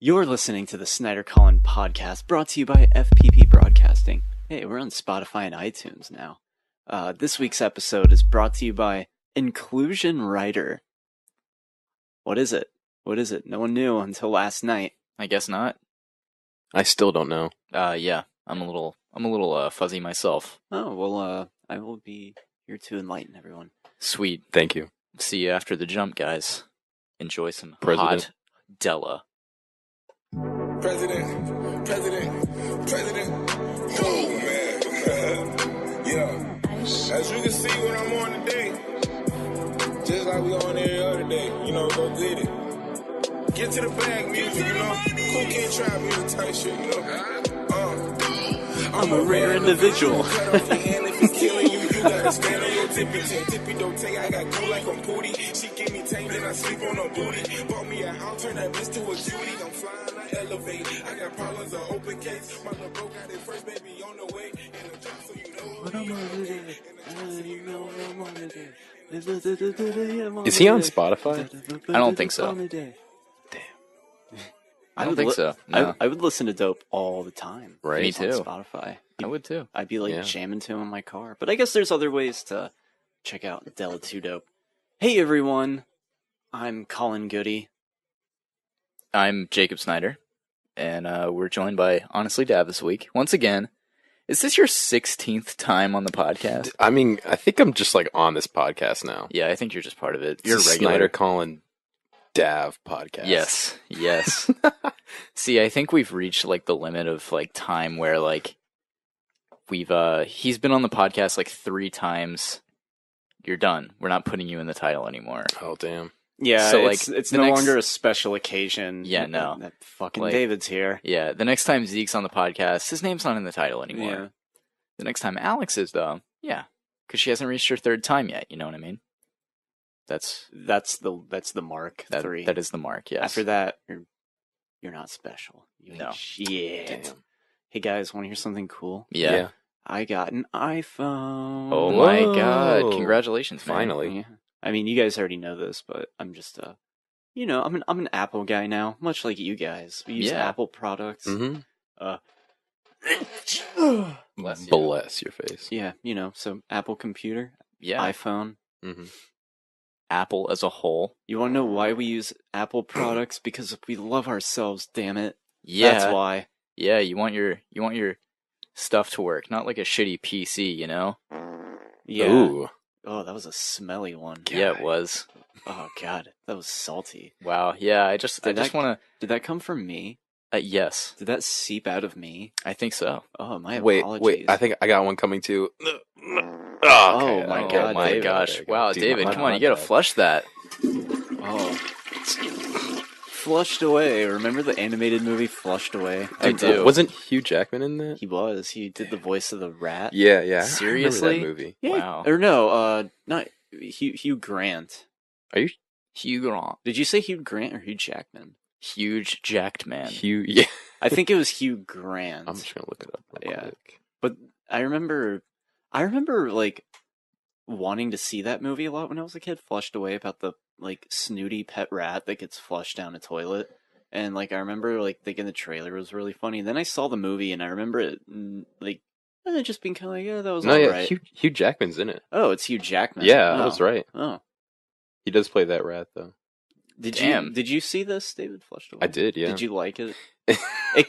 You're listening to the Snyder-Collin podcast, brought to you by FPP Broadcasting. Hey, we're on Spotify and iTunes now. This week's episode is brought to you by Inclusion Writer. What is it? No one knew until last night. I guess not. I still don't know. Yeah, I'm a little fuzzy myself. Oh, well, I will be here to enlighten everyone. Sweet. Thank you. See you after the jump, guys. Enjoy some President. hot Della. President. Oh, man. Yeah. As you can see when I'm on today, just like we on every other day, go get it. Get to the bag, music, Cool Kid Trap music type shit, I'm a rare individual. Cut off your hand if he's killing you. You gotta stand on your tippy don't take. I got cool like I'm Pooty. She give me tame, then I sleep on her booty. Bought me a house, turn that bitch to a cutie. I'm flying, I elevate. I got problems, an open case. My little bro got it first, baby, on the way. And a drop, so you know what I'm on. Is he on Spotify? I don't think so. I don't think so. No. I would listen to Dope all the time. Right. Me If it's too. on Spotify. I would too. I'd be like Yeah. jamming to him in my car. But I guess there's other ways to check out Della 2 Dope. Hey everyone, I'm Colin Goody. I'm Jacob Snyder, and we're joined by Honestly Dab this week. Once again, is this your 16th time on the podcast? I mean, I think I'm just like on this podcast now. Yeah, I think you're just part of it. You're You're regular. Snyder-Collin Dav podcast. Yes. See, I think we've reached like the limit of like time where like he's been on the podcast like 3 times. You're done. We're not putting you in the title anymore. Oh, damn. Yeah, So, it's like, it's the no next- longer a special occasion. Yeah, no. That fucking Like- David's here. Yeah, the next time Zeke's on the podcast, his name's not in the title anymore. Yeah. The next time Alex is, though, yeah, because she hasn't reached her 3rd time yet. You know what I mean? That's That's the mark. 3. that is the mark. Yes. After that, you're not special. You No. Shit. Damn. Hey guys, want to hear something cool? Yeah. I got an iPhone. Oh my Whoa. God! Congratulations, man. Finally. Yeah. I mean, you guys already know this, but I'm just I'm an Apple guy now, much like you guys. We use Yeah. Apple products. Mm-hmm. Bless you. Bless your face. Yeah, so Apple computer, Yeah. iPhone. Mm-hmm. Apple as a whole. You want to know why we use Apple products? Because we love ourselves, damn it. Yeah. That's why. Yeah. You want your stuff to work, not like a shitty PC. You know? Yeah. Ooh. Oh, that was a smelly one. Yeah, it was. Oh god, that was salty. Wow. Yeah. I just Did want Did that come from me? to. Yes, Did that seep out of me? I think so. Oh, my Wait. apologies. I think I got one coming too. Oh, my Oh God, my David. gosh! Okay, Wow, dude, David, my come on! bad, You gotta my bad. flush that. Oh. Flushed Away. Remember the animated movie Flushed Away? I do. Wasn't Hugh Jackman in that? He was. He did the voice of the rat. Yeah. I remember Seriously? that movie. Yeah. Wow. Or no, not Hugh Grant. Are you Hugh Grant, Did you say Hugh Grant or Hugh Jackman? huge jacked man. Hugh? Yeah. I think it was Hugh Grant. I'm just gonna look it up. Real Yeah. quick. But I remember like wanting to see that movie a lot when I was a kid. Flushed Away, about the like snooty pet rat that gets flushed down a toilet. And like I remember like thinking the trailer was really funny. And then I saw the movie and I remember it just being kind of like, yeah, that was No, yeah. alright. Hugh Jackman's in it. Oh, it's Hugh Jackman. Yeah, Oh. I was right. Oh, He does play that rat though. Damn. Did you see this, David? Flushed Away? I did. Yeah. Did you like it?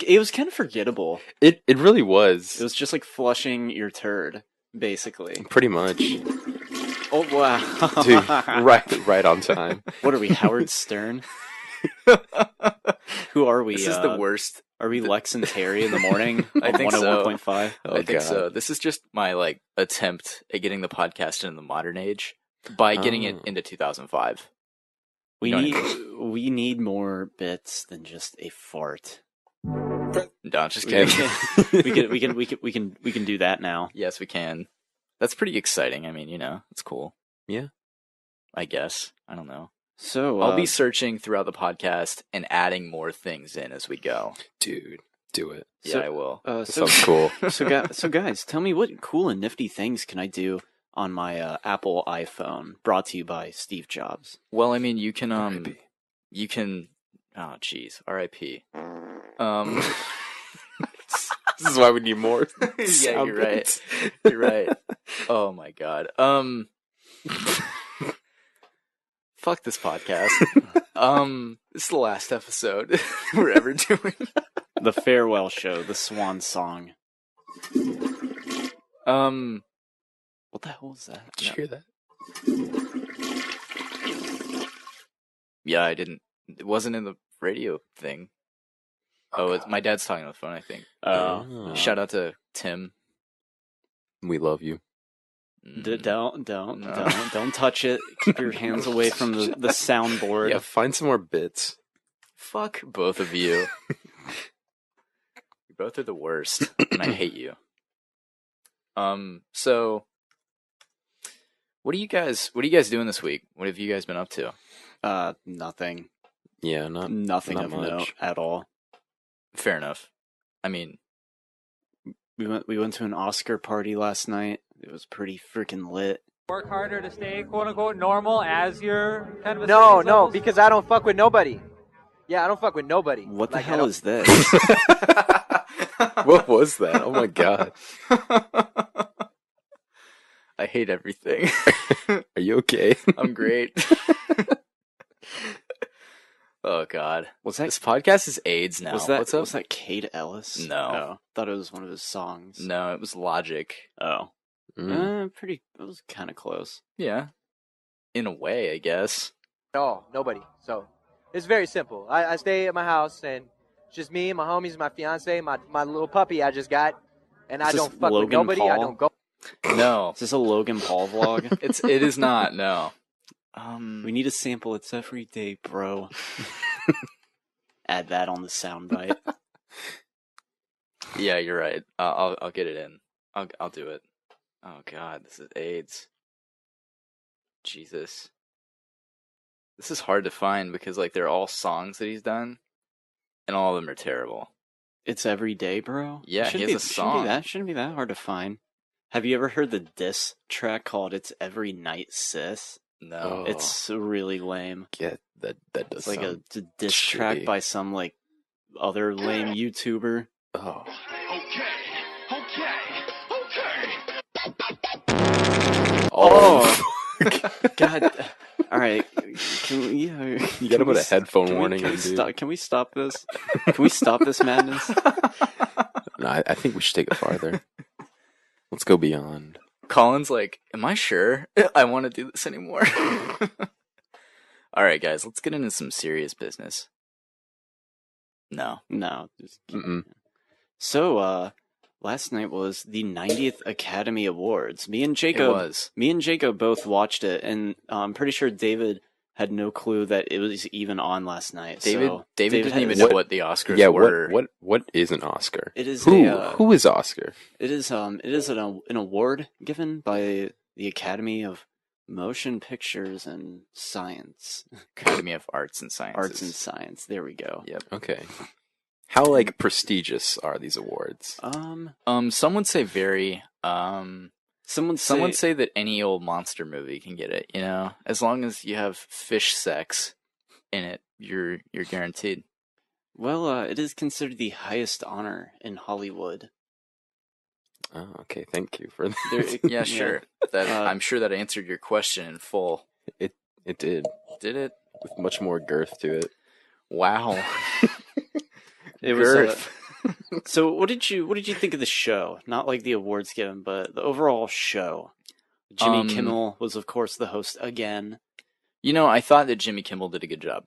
It was kind of forgettable. It really was. It was just like flushing your turd, basically. Pretty much. Oh wow, Dude, right on time. What are we, Howard Stern? Who are we? This is the worst. Are we Lex and Terry in the morning? I think so. 101.5. Oh, I think God. so. This is just my like attempt at getting the podcast into the modern age by getting it Oh. into 2005. We You know need what we need more bits than just a fart. No, just We kidding. can do that now. Yes, we can. That's pretty exciting. I mean, it's cool. Yeah. I guess. I don't know. So I'll be searching throughout the podcast and adding more things in as we go. Dude, do it. Yeah, So- I will. That so sounds cool. so guys, tell me what cool and nifty things can I do on my Apple iPhone? Brought to you by Steve Jobs. Well, I mean, you can R.I.P. you can Oh, jeez. R.I.P. This is why we need more. Yeah, sound you're right. bits. You're right. Oh my god. Fuck this podcast. This is the last episode we're ever doing. The farewell show, the swan song. What the hell was that? Did you hear that? Yeah, I didn't. It wasn't in the radio thing. Oh, my dad's talking on the phone, I think. Oh. Shout out to Tim. We love you. Don't touch it. Keep your hands away from the soundboard. Yeah, find some more bits. Fuck both of you. You both are the worst, and I hate you. So what are you guys doing this week? What have you guys been up to? Nothing. Yeah, Nothing not of much. note at all. Fair enough. I mean, We went to an Oscar party last night. It was pretty freaking lit. Work harder to stay quote unquote normal as you're kind of No, because I don't fuck with nobody. Yeah, I don't fuck with nobody. What the Like, I hell don't- is this? What was that? Oh my god. I hate everything. Are you okay? I'm great. Oh god. Was that This podcast is AIDS now. was that What's up? was that Kate Ellis? No. Oh, thought it was one of his songs. No, it was Logic. Oh. Pretty. It was kind of close. Yeah. In a way, I guess. No, nobody. So it's very simple. I stay at my house and it's just me, my homies, my fiance, my little puppy I just got, and Is I this don't fuck Logan with nobody. I Paul? don't go. No. Is this a Logan Paul vlog? It is not, no. We need a sample. It's every day, bro. Add that on the soundbite. Yeah, you're right. I'll get it in. I'll do it. Oh god, this is AIDS. Jesus. This is hard to find because like they're all songs that he's done, and all of them are terrible. It's every day, bro. Yeah, he has a song. Shouldn't be that hard to find. Have you ever heard the diss track called "It's Every Night, Sis"? No. Oh. It's really lame. Yeah, that does It's like a sound diss track shitty. by some like other lame YouTuber. Oh. Oh, God! All right, can we? You gotta put a headphone warning Can in, we dude. stop? Can we stop this? Can we stop this madness? No, I think we should take it farther. Let's go beyond. Colin's like, am I sure I want to do this anymore? All right, guys, let's get into some serious business. No. No. Mm-mm. So, last night was the 90th Academy Awards. Me and Jacob both watched it, and I'm pretty sure David had no clue that it was even on last night. David didn't had- even know what the Oscars Yeah, were. what is an Oscar? It is Who is Oscar? It is an award given by the Academy of Motion Pictures and Science. Academy of Arts and Sciences. Arts and Science. There we go. Yep. Okay. How like prestigious are these awards? Some would say very. Someone say that any old monster movie can get it. You know, as long as you have fish sex in it, you're guaranteed. Well, it is considered the highest honor in Hollywood. Oh, okay. Thank you for that. There, Yeah, sure. That I'm sure that answered your question in full. It did, Did it? with much more girth to it. Wow. It was. Girth. So, what did you think of the show? Not like the awards given, but the overall show. Jimmy Kimmel was, of course, the host again. You know, I thought that Jimmy Kimmel did a good job.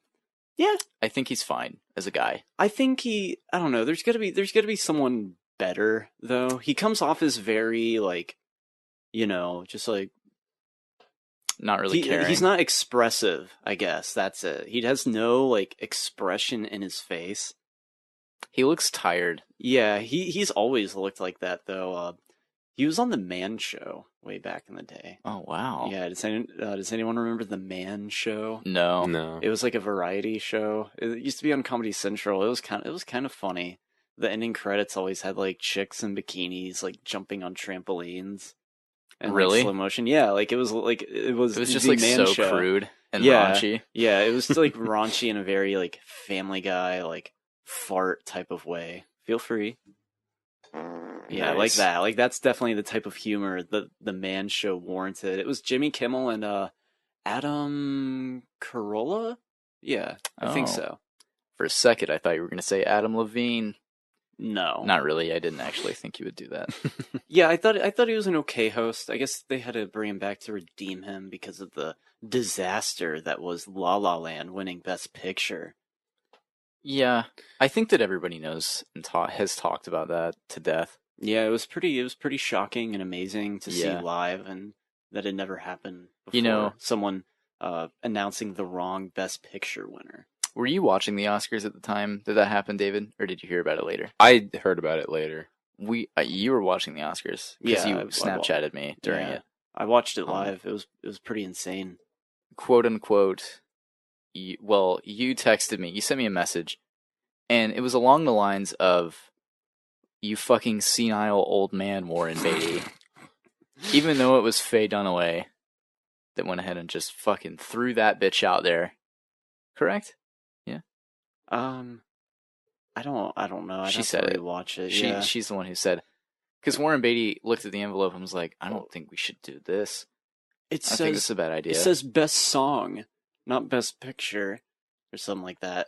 Yeah, I think he's fine as a guy. I think I don't know. There's gotta be someone better though. He comes off as very like, just like Not really caring. he's not expressive. I guess that's it. He has no like expression in his face. He looks tired. Yeah, he's always looked like that though. He was on the Man Show way back in the day. Oh wow. Yeah, does anyone remember the Man Show? No. No. It was like a variety show. It used to be on Comedy Central. It was kind of funny. The ending credits always had like chicks in bikinis like jumping on trampolines. and Really? like slow motion. Yeah, like it was just the like man so show. crude and Yeah. raunchy. Yeah, it was like raunchy in a very like Family Guy, like fart type of way. Feel free. Yeah, like Nice. that. Like that's definitely the type of humor the man show warranted. It was Jimmy Kimmel and Adam Carolla? Yeah, I think Oh. so. For a second, I thought you were going to say Adam Levine. No. Not really. I didn't actually think you would do that. Yeah, I thought he was an okay host. I guess they had to bring him back to redeem him because of the disaster that was La La Land winning Best Picture. Yeah, I think that everybody knows and has talked about that to death. Yeah, it was pretty shocking and amazing to see Yeah. live, and that had never happened before. You know- someone announcing the wrong Best Picture winner. Were you watching the Oscars at the time that happened, David, or did you hear about it later? I heard about it later. You were watching the Oscars because Yeah, you I- Snapchatted me during Yeah. it. I watched it Um, live. It was pretty insane. Quote unquote. You texted me. You sent me a message, and it was along the lines of, "You fucking senile old man, Warren Beatty." Even though it was Faye Dunaway that went ahead and just fucking threw that bitch out there. Correct? I don't know. I'd She have said to it. rewatch it. She's the one who said, because Warren Beatty looked at the envelope and was like, "I don't think we should do this. It I think this is says a bad idea." it says Best Song, not Best Picture, or something like that.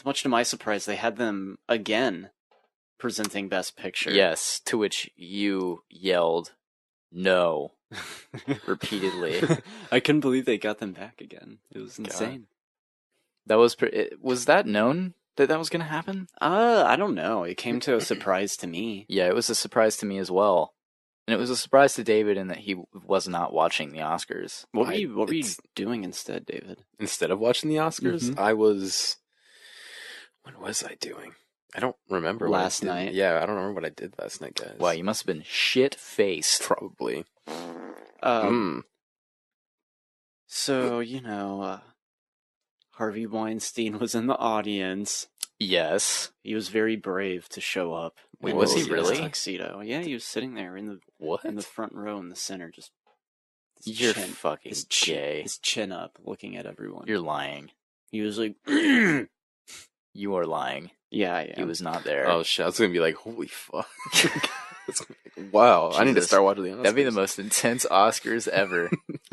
Much to my surprise, they had them again presenting Best Picture. Yes, to which you yelled, "No," repeatedly. I couldn't believe they got them back again. It was insane. That was was that known that was going to happen? I don't know. It came to a surprise to me. Yeah, it was a surprise to me as well, and it was a surprise to David in that he was not watching the Oscars. What were you it's- doing instead, David? Instead of watching the Oscars, Mhm. I was. What was I doing? I don't remember. what I Last did. night? Yeah, I don't remember what I did last night, guys. Wow, you must have been shit-faced. Probably. So Harvey Weinstein was in the audience. Yes. He was very brave to show up. Wait, in was he his really? tuxedo? Yeah, he was sitting there in What? the front row in the center, just his You're chin- fucking gay. his chin up, looking at everyone. You're lying. He was like, yeah, You are lying. I He am. was not there. Oh shit! I was gonna be like, holy fuck! Wow, I need to Jesus. start watching the Oscars. That'd be the most intense Oscars ever.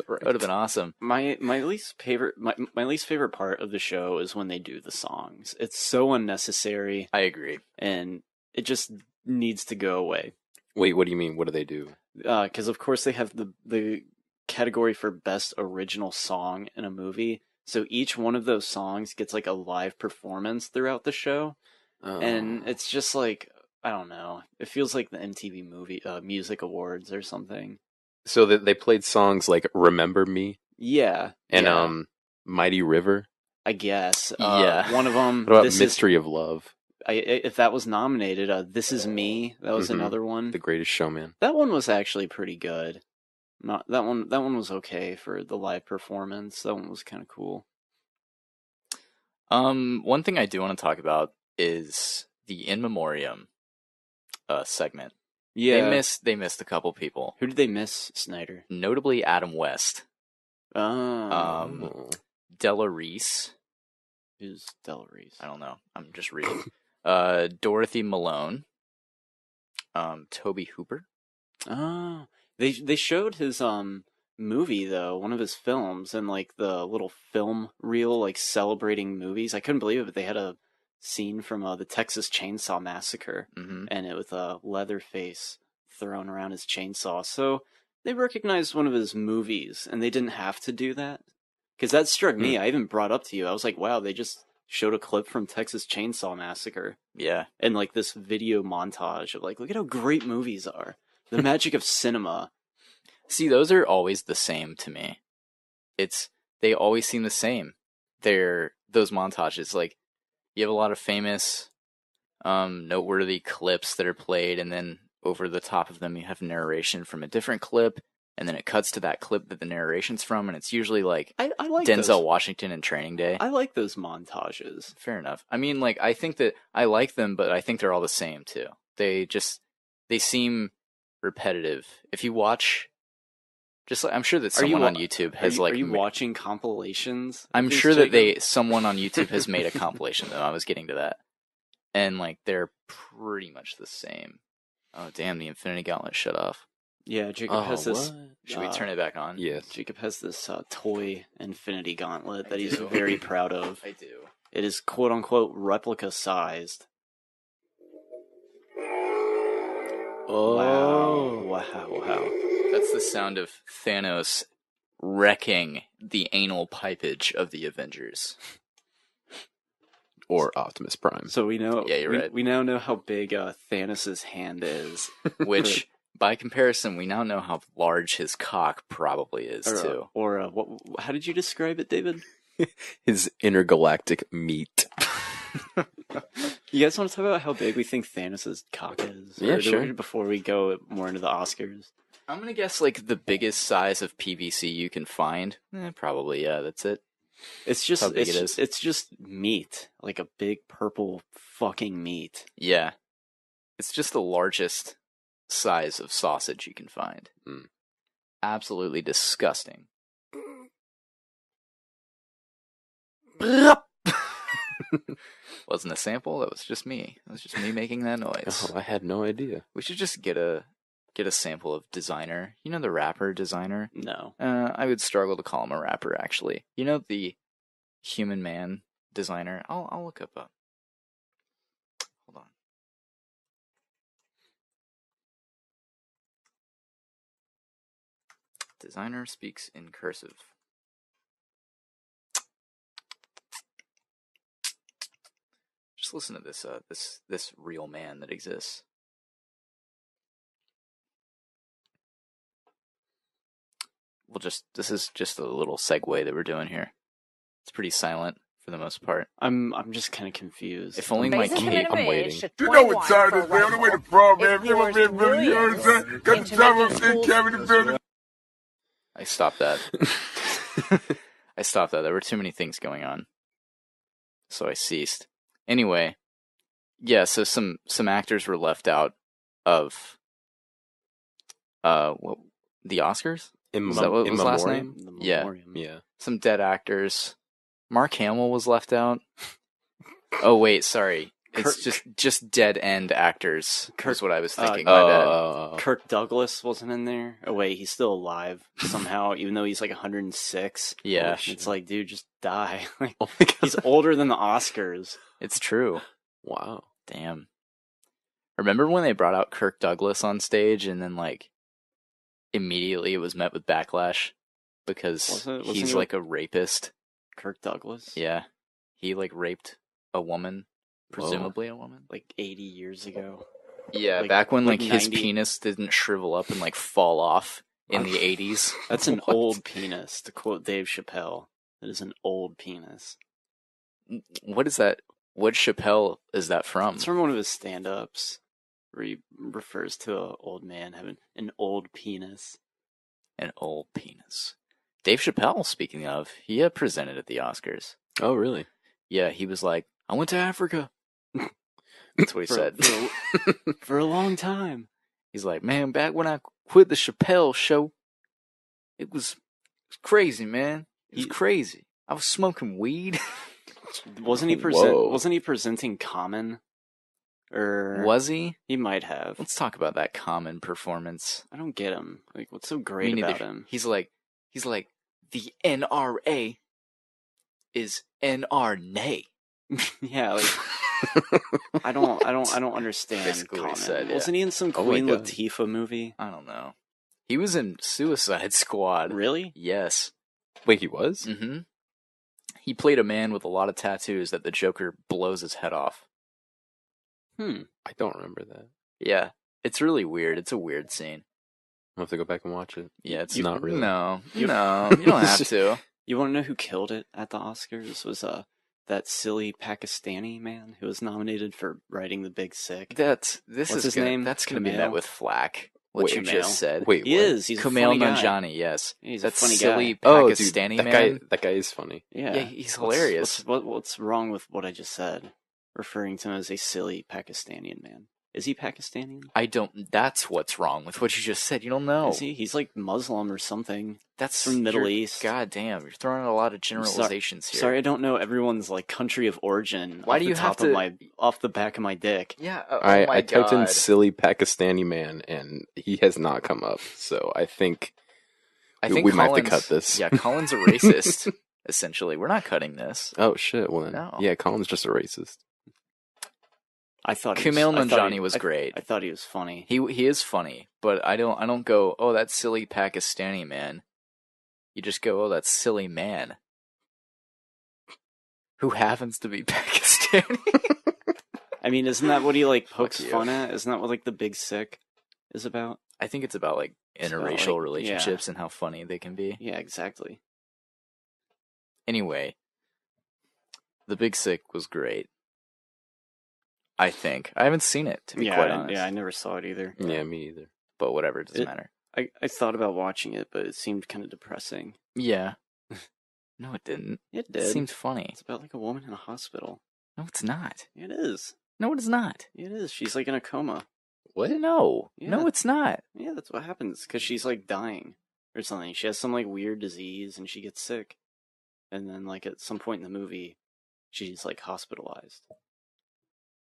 Right. That would have been awesome. My least favorite part of the show is when they do the songs. It's so unnecessary, I agree. and it just needs to go away. Wait, what do you mean? What do they do? Because of course they have the category for best original song in a movie. So each one of those songs gets like a live performance throughout the show, and it's just like, I don't know. It feels like the MTV Music Awards or something. So they played songs like "Remember Me" Yeah, and yeah, "Mighty River." I guess. Yeah. One of them. What about "Mystery of Love"? If that was nominated, "This Is Me." That was Mhm. another one. The Greatest Showman. That one was actually pretty good. Not that one. That one was okay for the live performance. That one was kind of cool. One thing I do want to talk about is the In Memoriam segment. Yeah. They missed a couple people, Who did they miss, Snyder? notably Adam West, Oh. Della Reese. Who's Della Reese? I don't know. I'm just reading. Dorothy Malone. Toby Hooper. Oh. They showed his movie though, one of his films, and like the little film reel like celebrating movies. I couldn't believe it, but they had a scene from the Texas Chainsaw Massacre, Mm-hmm. and it with Leatherface thrown around his chainsaw. So they recognized one of his movies, and they didn't have to do that. Because that struck me. I even brought up to you. I was like, wow, they just showed a clip from Texas Chainsaw Massacre, Yeah. and like this video montage of like, look at how great movies are. The magic of cinema. See, those are always the same to me. They always seem the same. They're those montages. Like, you have a lot of famous, noteworthy clips that are played, and then over the top of them you have narration from a different clip, and then it cuts to that clip that the narration's from, and it's usually like I like Denzel those. Washington in Training Day. I like those montages. Fair enough. I mean, like, I think that I like them, but I think they're all the same too. They seem repetitive. If you watch, just like, I'm sure that Are you someone wa- on YouTube has Are you watching compilations? of I'm these, sure that Jacob? someone on YouTube has made a compilation though. I was getting to that. And like they're pretty much the same. Oh damn, the Infinity Gauntlet shut off. Yeah, Jacob has this. what? Should we turn it back on? Yes. Jacob has this toy Infinity Gauntlet that I he's do. very proud of. I do. It is quote unquote replica sized. Oh. Wow. That's the sound of Thanos wrecking the anal pipage of the Avengers. Or Optimus Prime. So we know. Yeah, you're right. We now know how big Thanos' hand is. Which, by comparison, we now know how large his cock probably is too. Or what? How did you describe it, David? His intergalactic meat. You guys want to talk about how big we think Thanos' cock is? Yeah, Or do sure. we- Before we go more into the Oscars. I'm gonna guess like the biggest size of PVC you can find. Probably, yeah, that's it. It's just How big it is. It's just meat, like a big purple fucking meat. Yeah. It's just the largest size of sausage you can find. Mm. Absolutely disgusting. Wasn't a sample, that was just me. That was just me making that noise. Oh, I had no idea. We should just get a sample of Designer. You know the rapper Designer? No. I would struggle to call him a rapper, actually. You know the Human Man Designer? I'll look up a... Hold on. Designer speaks in cursive. Just listen to this, this real man that exists. This is just a little segue that we're doing here. It's pretty silent for the most part. I'm just kind of confused. If only my cape. I'm waiting. You know what time it is, man. On the way to prom, man. You ever been, you know what I'm saying? Got the time up in Cambria building. I stopped that. I stopped that. There were too many things going on. So I ceased. Anyway, yeah, so some actors were left out of the Oscars? Is that what in was last Memoriam? name? The Yeah. Memoriam. Yeah. Some dead actors. Mark Hamill was left out. Oh wait, sorry. It's just dead end actors. Is what I was thinking. My bad. Kirk Douglas wasn't in there. Oh wait, he's still alive somehow, even though he's like 106. Yeah. It's like, dude, just die. Like, Oh my God. he's older than the Oscars. It's true. Wow. Damn. Remember when they brought out Kirk Douglas on stage and then like immediately it was met with backlash because Wasn't he's he like a rapist. Kirk Douglas? Yeah. He like raped a woman, presumably a woman. Like 80 years ago. Yeah, Like- back when like like his 90. penis didn't shrivel up and like fall off in the 80s. That's an What? old penis, to quote Dave Chappelle. That is an old penis. What is that? What Chappelle is that from? It's from one of his stand-ups, where he refers to an old man having an old penis. An old penis. Dave Chappelle, speaking of, he presented at the Oscars. Oh, really? Yeah, he was like, I went to Africa. That's what he said. For a long time. He's like, man, back when I quit the Chappelle show, it was crazy, man. It was crazy. I was smoking weed. Wasn't he Whoa. Wasn't he presenting Common? Or Was he? he might have. Let's talk about that Common performance. I don't get him. Like, what's so Me great neither. about him? He's like, the NRA is NR-nay. Yeah, like I don't understand Basically what he Common. said, yeah. Wasn't he in some Oh my Queen God. Latifah movie? I don't know. He was in Suicide Squad. Really? Yes. Wait, he was? Mm-hmm. He played a man with a lot of tattoos that the Joker blows his head off. I don't remember that. Yeah. It's really weird. It's a weird scene. I'll have to go back and watch it. Yeah, it's Not really. No, you don't have to. You want to know who killed it at the Oscars? Was that silly Pakistani man who was nominated for writing The Big Sick? What's his name? That's gonna be Kumail? met with flack. What Wait, you Kumail? just said. Wait, He what? is. He's a Kumail funny guy. Nanjiani. Yes, He's that a funny silly guy. Oh, dude, Pakistani that man. guy is funny. Yeah, Yeah, he's hilarious. What's wrong with what I just said? Referring to him as a silly Pakistani man. Is he Pakistani? I don't. That's what's wrong with what you just said. You don't know. Is he? He's like Muslim or something. That's from Middle East. God damn, you're throwing a lot of generalizations here. Sorry, I don't know everyone's like country of origin. Why do you have to off the back of my dick? Yeah. I typed in silly Pakistani man, and he has not come up. So I think we might have to cut this. Yeah, Colin's a racist. Essentially, we're not cutting this. Oh shit! Well then, No. yeah, Colin's just a racist. I thought Kumail Nanjiani was great. I thought he was funny. He is funny, but I don't go, oh, that silly Pakistani man. You just go, oh, that silly man. Who happens to be Pakistani. I mean, isn't that what he like pokes Fuck you. fun at? Isn't that what like The Big Sick is about? I think it's about like interracial like, relationships and how funny they can be. Yeah, exactly. Anyway, The Big Sick was great. I think. I haven't seen it, to be quite honest. Yeah, I never saw it either. Yeah, me either. But whatever, it doesn't matter. I thought about watching it, but it seemed kind of depressing. Yeah. No, it didn't. It It did. seemed funny. It's about like a woman in a hospital. No, it's not. It is. No, it is not. It is. She's like in a coma. What? No. Yeah. No, it's not. Yeah, that's what happens because she's like dying or something. She has some like weird disease and she gets sick. And then like at some point in the movie, she's like hospitalized.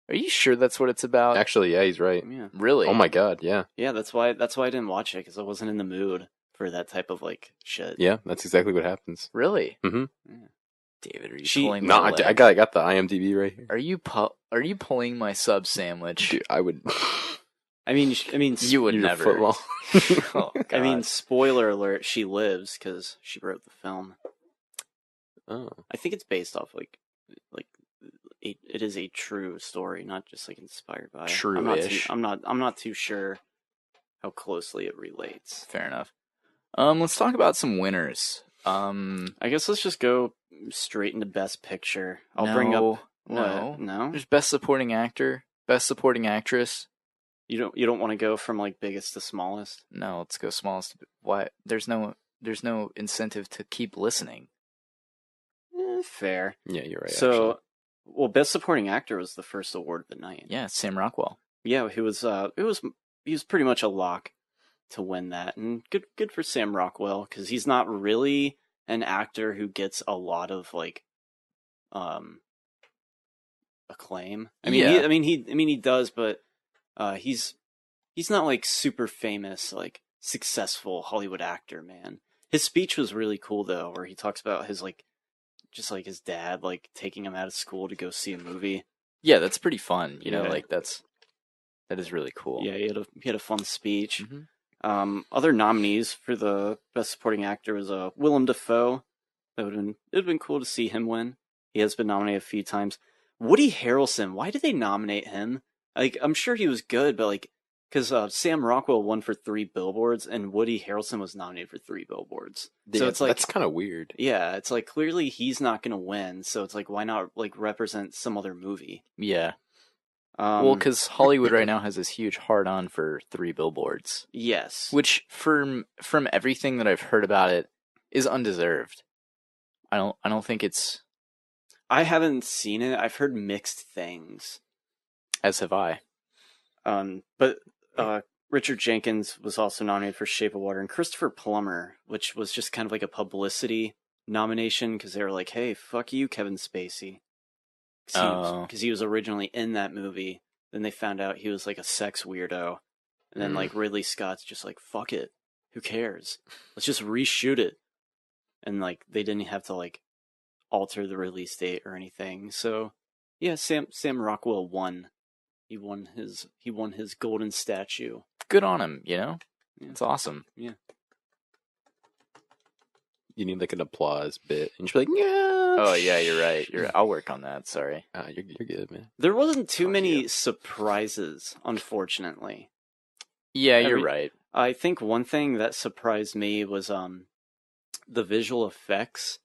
Are you sure that's what it's about? Actually, yeah, he's right. Yeah. Really? Oh my god, yeah. Yeah, that's why I didn't watch it because I wasn't in the mood for that type of like shit. Yeah, that's exactly what happens. Really? Mm-hmm. Yeah. David, are you She- pulling No, my leg? I got the IMDb right here. Are you pulling my sub sandwich? Dude, I would. I mean, You would Your never. foot long. Oh, God. I mean, spoiler alert: she lives because she wrote the film. Oh. I think it's based off like it is a true story, not just like inspired by. True-ish. I'm not too sure how closely it relates. Fair enough. Let's talk about some winners. I guess let's just go straight into Best Picture. I'll bring up what? No, There's Best Supporting Actor, Best Supporting Actress. you don't want to go from like biggest to smallest. No, let's go smallest. Why? There's no incentive to keep listening. Fair. Yeah, you're right. So, well, Best Supporting Actor was the first award of the night. Yeah, Sam Rockwell. Yeah, he was pretty much a lock to win that, and good for Sam Rockwell because he's not really an actor who gets a lot of like acclaim. I mean, Yeah. he does, but he's not like super famous, like successful Hollywood actor, man. His speech was really cool though, where he talks about his like just like his dad like taking him out of school to go see a movie. Yeah, that's pretty fun. You know, Yeah. like that is really cool. Yeah, he had a fun speech. Mhm. Other nominees for the Best Supporting Actor was Willem Dafoe. It'd been cool to see him win. He has been nominated a few times. Woody Harrelson, why did they nominate him? Like, I'm sure he was good, but like, because Sam Rockwell won for 3 Billboards, and Woody Harrelson was nominated for 3 Billboards. So Yeah, it's like that's kind of weird. yeah, it's like clearly he's not gonna win. So it's like, why not like represent some other movie? Yeah. Well, because Hollywood right now has this huge hard-on for 3 Billboards, yes, which from everything that I've heard about it is undeserved. I don't think it's, I haven't seen it. I've heard mixed things. as have I. But Richard Jenkins was also nominated for Shape of Water, and Christopher Plummer, which was just kind of like a publicity nomination because they were like, "Hey, fuck you, Kevin Spacey," because he was originally in that movie. Then they found out he was like a sex weirdo, and then like Ridley Scott's just like, "Fuck it, who cares? Let's just reshoot it," and like they didn't have to like alter the release date or anything. So yeah, Sam Rockwell won. He won his golden statue. Good on him, you know? Yeah. It's awesome. Yeah. You need like an applause bit, and you're like, yeah. Oh, yeah, you're right. I'll work on that, sorry. You're good, man. There wasn't too Fuck many you. surprises, unfortunately. Yeah, you're Every- right. I think one thing that surprised me was the visual effects.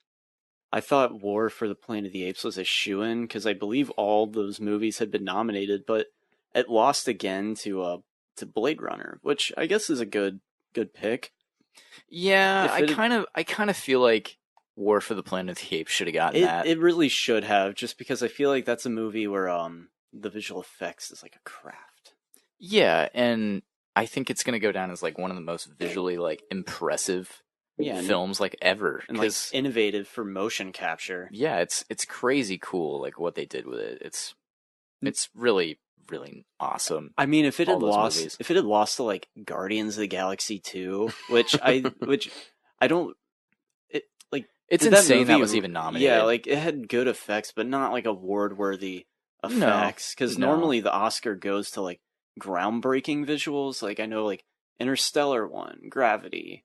I thought War for the Planet of the Apes was a shoo-in because I believe all those movies had been nominated, but it lost again to Blade Runner, which I guess is a good pick. Yeah, If it- I kind of feel like War for the Planet of the Apes should have gotten that. It really should have, just because I feel like that's a movie where the visual effects is like a craft. Yeah, and I think it's gonna go down as like one of the most visually like impressive films like ever, and like innovative for motion capture. Yeah, it's crazy cool like what they did with it. It's really awesome. I mean, if it had lost to like Guardians of the Galaxy 2, which I don't. It's insane that was even nominated. Yeah, like it had good effects, but not like award-worthy effects. Because normally the Oscar goes to like groundbreaking visuals. Like I know, like Interstellar won, Gravity.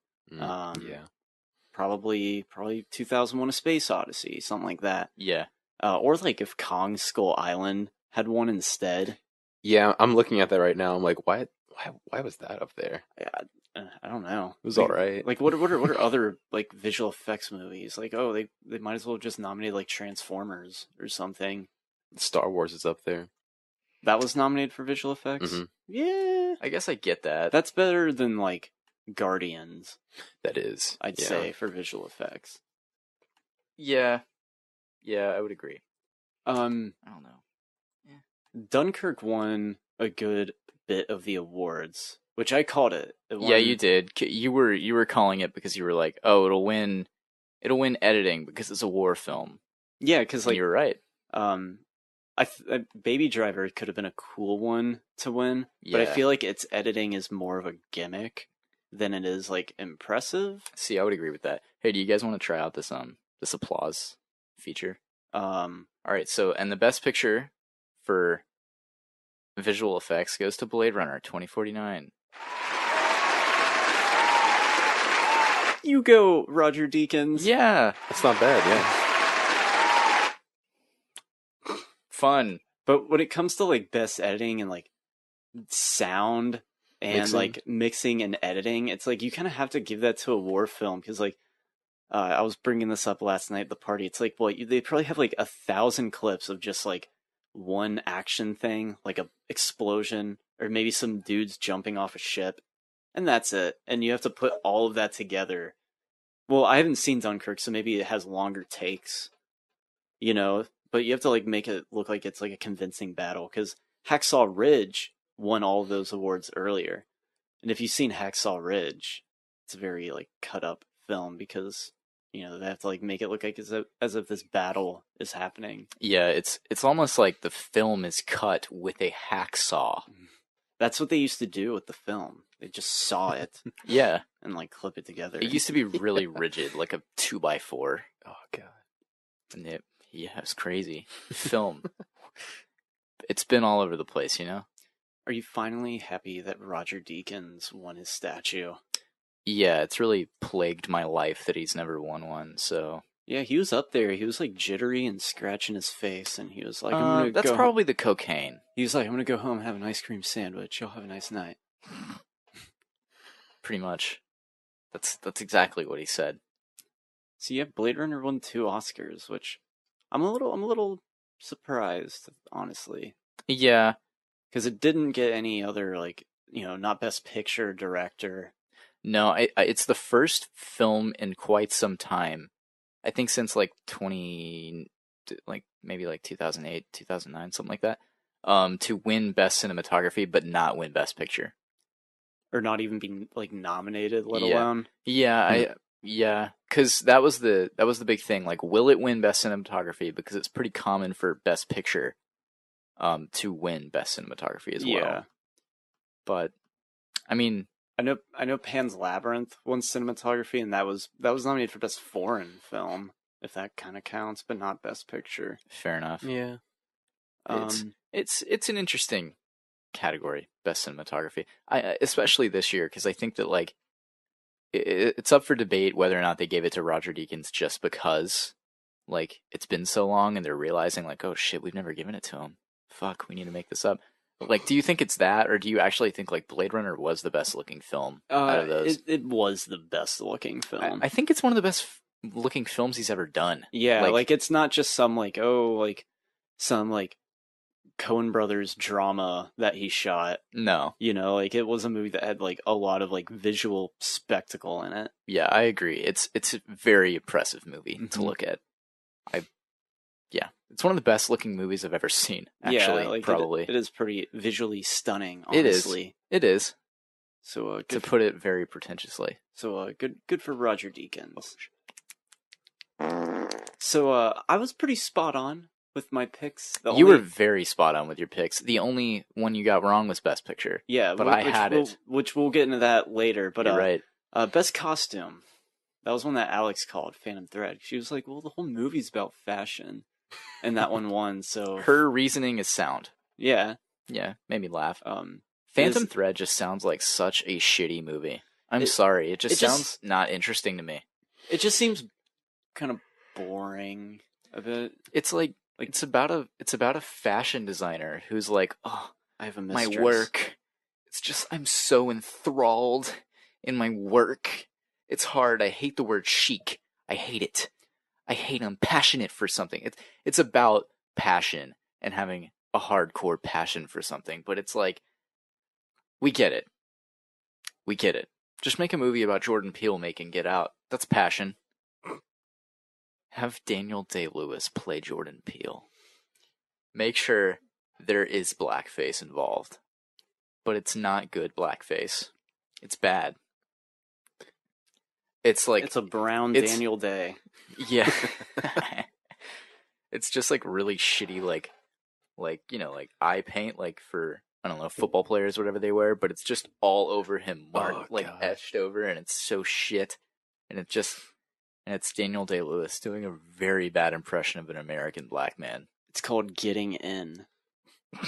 Probably 2001: A Space Odyssey, something like that. Yeah. Or like if Kong Skull Island had won instead. Yeah, I'm looking at that right now. I'm like, why was that up there? Yeah, I don't know. It was all right. Like, what are other like visual effects movies? Like, oh, they might as well just nominate like Transformers or something. Star Wars is up there. That was nominated for visual effects. Mm-hmm. Yeah, I guess I get that. That's better than like Guardians. That is, I'd say, for visual effects. Yeah, I would agree. I don't know. Yeah. Dunkirk won a good bit of the awards, which I called it. Yeah, you did. You were calling it because you were like, oh, it'll win editing because it's a war film. Yeah, because like you're right. Baby Driver could have been a cool one to win, but I feel like its editing is more of a gimmick than it is like impressive. See, I would agree with that. Hey, do you guys want to try out this applause feature? All right. So, and the best picture for visual effects goes to Blade Runner 2049. You go, Roger Deakins. Yeah, that's not bad. Yeah, fun. But when it comes to like best editing and like sound and like mixing and editing, it's like you kind of have to give that to a war film because like I was bringing this up last night at the party. It's like, well, they probably have like 1,000 clips of just like one action thing, like a explosion or maybe some dudes jumping off a ship, and that's it. And you have to put all of that together. Well, I haven't seen Dunkirk, so maybe it has longer takes, you know, but you have to like make it look like it's like a convincing battle because Hacksaw Ridge won all of those awards earlier. And if you've seen Hacksaw Ridge, it's a very like cut up film because, you know, they have to like make it look like as if this battle is happening. Yeah, it's almost like the film is cut with a hacksaw. That's what they used to do with the film. They just saw it. Yeah. And like clip it together. It used to be really rigid, like a 2x4. Oh god. And it was crazy. Film. It's been all over the place, you know? Are you finally happy that Roger Deakins won his statue? Yeah, it's really plagued my life that he's never won one, so... Yeah, he was up there. He was like jittery and scratching his face, and he was like, that's probably the cocaine. He was like, I'm gonna go home and have an ice cream sandwich. You'll have a nice night. Pretty much. That's exactly what he said. So yeah, Blade Runner won 2 Oscars, which I'm a little surprised, honestly. Yeah. Because it didn't get any other, like, you know, not Best Picture, Director. No, it's the first film in quite some time. I think since like maybe 2008, 2009, something like that, to win Best Cinematography but not win Best Picture, or not even be like nominated, let alone. Yeah, because that was the big thing. Like, will it win Best Cinematography? Because it's pretty common for Best Picture, to win Best Cinematography as well. Yeah, but I mean. I know Pan's Labyrinth won cinematography, and that was nominated for Best Foreign Film, if that kind of counts, but not Best Picture. Fair enough. Yeah. It's an interesting category, Best Cinematography. Especially this year, because I think that like it's up for debate whether or not they gave it to Roger Deakins just because like it's been so long and they're realizing like, oh shit, we've never given it to him. Fuck, we need to make this up. Like, do you think it's that, or do you actually think like Blade Runner was the best looking film out of those? It was the best looking film. I think it's one of the best looking films he's ever done. Yeah, like it's not just some like some like Coen Brothers drama that he shot. No, you know, like it was a movie that had like a lot of like visual spectacle in it. Yeah, I agree. It's a very impressive movie to look at. It's one of the best looking movies I've ever seen. Actually, like probably it is pretty visually stunning. Honestly, It is. So to put it very pretentiously. So good for Roger Deakins. So I was pretty spot on with my picks. You were very spot on with your picks. The only one you got wrong was Best Picture. Yeah, but I had it. Which we'll get into that later. But You're right. Best Costume. That was one that Alex called Phantom Thread. She was like, well, the whole movie's about fashion. And that one won, so... Her reasoning is sound. Yeah. Yeah, made me laugh. Phantom Thread just sounds like such a shitty movie. I'm sorry. It sounds not interesting to me. It just seems kind of boring a bit. It's like it's about a fashion designer who's like, oh, I have a mistress. My work. It's just, I'm so enthralled in my work. It's hard. I hate the word chic. I hate it. I'm passionate for something. It's about passion and having a hardcore passion for something. But it's like, we get it. Just make a movie about Jordan Peele making Get Out. That's passion. Have Daniel Day-Lewis play Jordan Peele. Make sure there is blackface involved. But it's not good blackface. It's bad. It's like... It's a brown Daniel Day. Yeah. It's just like really shitty, like eye paint, like for, I don't know, football players, whatever they wear, but it's just all over him, etched over, and it's so shit. And it's Daniel Day-Lewis doing a very bad impression of an American black man. It's called Getting In.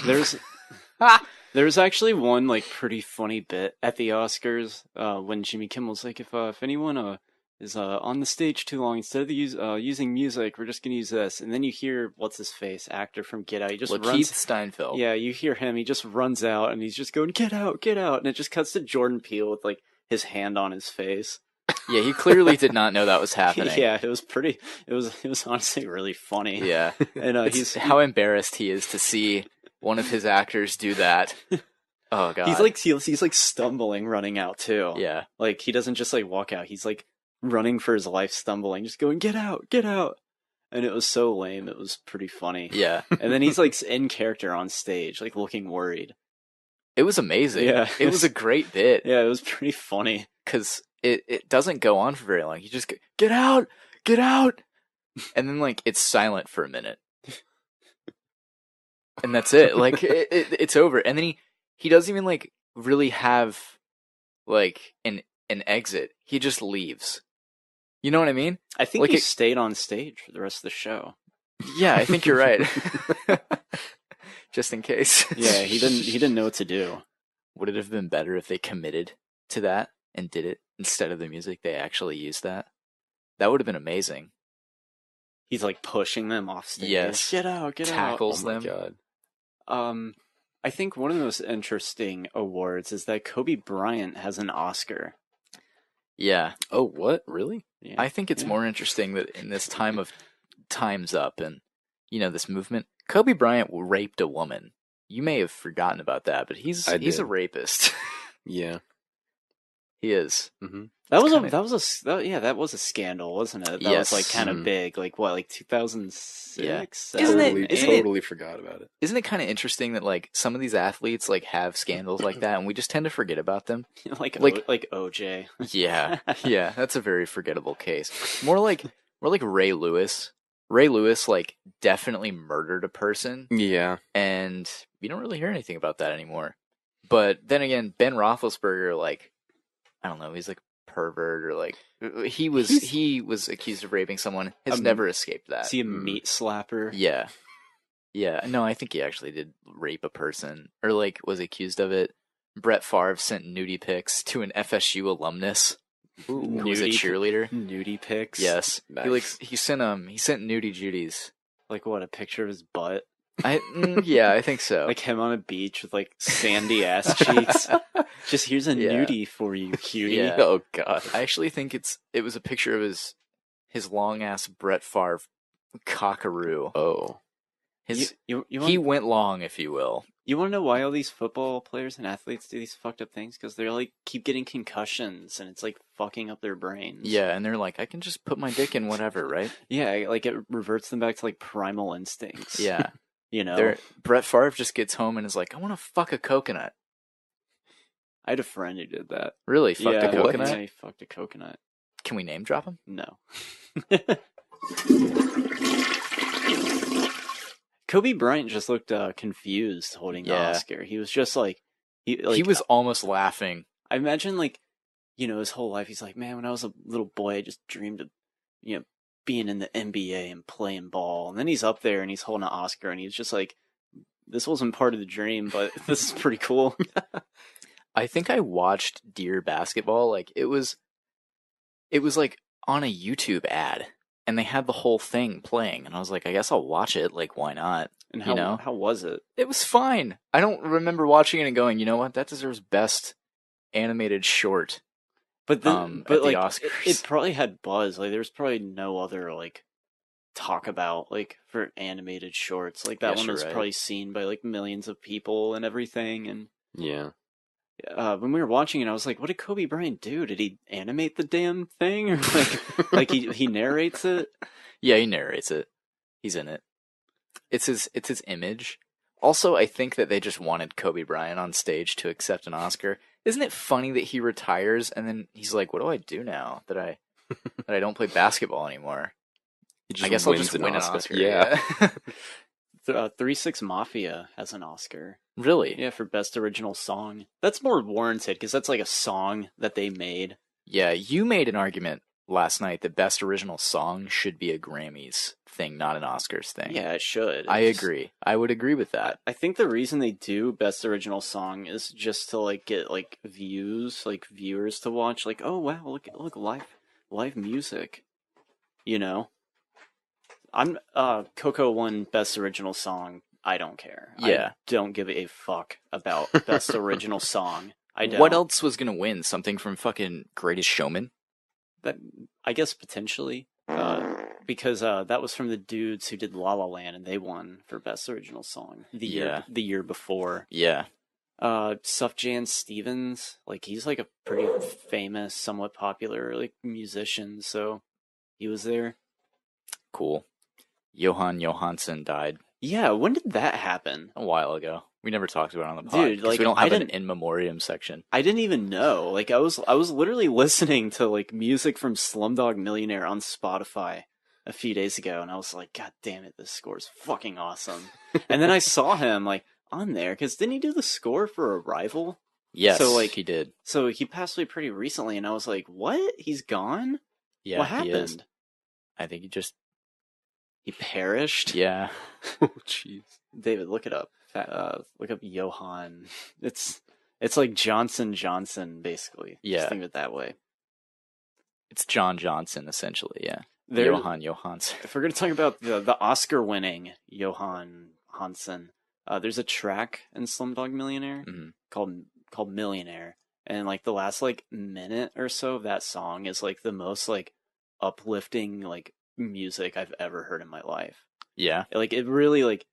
There's actually one like pretty funny bit at the Oscars when Jimmy Kimmel's like, if anyone is on the stage too long, instead of using music, we're just gonna use this. And then you hear what's his face actor from Get Out. He just runs. Steinfeld. Yeah, you hear him. He just runs out and he's just going, "Get out, get out!" And it just cuts to Jordan Peele with like his hand on his face. Yeah, he clearly did not know that was happening. Yeah, it was pretty. It was honestly really funny. Yeah, and he's how embarrassed he is to see one of his actors do that. Oh god, he's like stumbling, running out too. Yeah, like he doesn't just like walk out. He's like running for his life, stumbling, just going, "Get out, get out!" And it was so lame. It was pretty funny. Yeah, and then he's like in character on stage, like looking worried. It was amazing. Yeah, it was a great bit. Yeah, it was pretty funny because it doesn't go on for very long. You just get out, and then like it's silent for a minute, and that's it. Like it's over, and then he doesn't even like really have like an exit. He just leaves. You know what I mean? I think like he stayed on stage for the rest of the show. Yeah, I think you're right. Just in case. Yeah, he didn't know what to do. Would it have been better if they committed to that and did it instead of the music? They actually used that. That would have been amazing. He's like pushing them off stage. Yes. Get out, get Tackles out. them. Oh my God. I think one of the most interesting awards is that Kobe Bryant has an Oscar. Yeah. Oh, what? Really? Yeah. I think it's more interesting that in this time of Time's Up and, this movement, Kobe Bryant raped a woman. You may have forgotten about that, but he's a rapist. Yeah. He is. Mm-hmm. That was a scandal, wasn't it? That was like kind of big. Like what, like 2006? Yeah. Totally forgot about it. Isn't it kind of interesting that like some of these athletes like have scandals like that, and we just tend to forget about them? like OJ. Yeah, yeah, that's a very forgettable case. More like Ray Lewis. Ray Lewis like definitely murdered a person. Yeah, and we don't really hear anything about that anymore. But then again, Ben Roethlisberger, like, I don't know, he's like pervert or like he was accused of raping someone, has never escaped that. Is he a meat slapper? Yeah. No, I think he actually did rape a person or like was accused of it. Brett Favre sent nudie pics to an FSU alumnus who was a cheerleader. Nudie pics? Yes. Nice. He sent nudie Judies. Like what, a picture of his butt? Yeah, I think so. Like him on a beach with like sandy ass cheeks. Just here's a nudie for you, cutie. Yeah. Oh god. I actually think it was a picture of his long ass Brett Favre cockaroo. Oh. He went long, if you will. You want to know why all these football players and athletes do these fucked up things? Because they're like keep getting concussions, and it's like fucking up their brains. Yeah, and they're like, I can just put my dick in whatever, right? Yeah, like it reverts them back to like primal instincts. Yeah, you know. Brett Favre just gets home and is like, I want to fuck a coconut. I had a friend who did that. Really? Fucked a coconut? Yeah, he fucked a coconut. Can we name drop him? No. Kobe Bryant just looked confused holding the Oscar. He was just like he was almost laughing. I imagine like, his whole life he's like, man, when I was a little boy I just dreamed of, being in the NBA and playing ball. And then he's up there and he's holding an Oscar and he's just like, this wasn't part of the dream, but this is pretty cool. I think I watched Dear Basketball. Like it was like on a YouTube ad. And they had the whole thing playing, and I was like, I guess I'll watch it. Like, why not? And how was it? It was fine. I don't remember watching it and going, you know what? That deserves best animated short. But then, at like, the Oscars. It probably had buzz. Like, there's probably no other like talk about like for animated shorts. Like that one was probably seen by like millions of people and everything. And yeah. When we were watching it, I was like, "What did Kobe Bryant do? Did he animate the damn thing, or like he narrates it?" Yeah, he narrates it. He's in it. It's his image. Also, I think that they just wanted Kobe Bryant on stage to accept an Oscar. Isn't it funny that he retires and then he's like, "What do I do now that I don't play basketball anymore?" I guess I'll just win an Oscar. Yeah. 3-6 Mafia has an Oscar. Really? Yeah, for Best Original Song. That's more warranted, because that's like a song that they made. Yeah, you made an argument last night that Best Original Song should be a Grammys thing, not an Oscars thing. Yeah, it should. I agree. I would agree with that. I think the reason they do Best Original Song is just to like get like views, like viewers to watch. Like, oh wow, look live music. I'm Coco won Best Original Song. I don't care. Yeah. I don't give a fuck about Best Original Song. I don't. What else was gonna win? Something from fucking Greatest Showman? That I guess potentially. Because that was from the dudes who did La La Land and they won for Best Original Song the year before. Yeah. Sufjan Stevens, like he's like a pretty famous, somewhat popular like musician, so he was there. Cool. Jóhann Jóhannsson died. Yeah, when did that happen? A while ago. We never talked about it on the pod. Dude, like we don't have an in memoriam section. I didn't even know. Like I was literally listening to like music from Slumdog Millionaire on Spotify a few days ago, and I was like, God damn it, this score is fucking awesome. And then I saw him like on there, because didn't he do the score for Arrival? Yes, so, like, he did. So he passed away pretty recently, and I was like, what? He's gone? Yeah, what happened? He is. I think he perished? Yeah. Oh, jeez. David, look it up. Look up Jóhann. It's like Johnson, basically. Yeah. Just think of it that way. It's John Johnson, essentially, yeah. Jóhann Jóhannsson. If we're going to talk about the Oscar-winning Jóhann Jóhannsson, there's a track in Slumdog Millionaire called Millionaire. And like the last like minute or so of that song is like the most like uplifting like music I've ever heard in my life. Yeah. Like it really like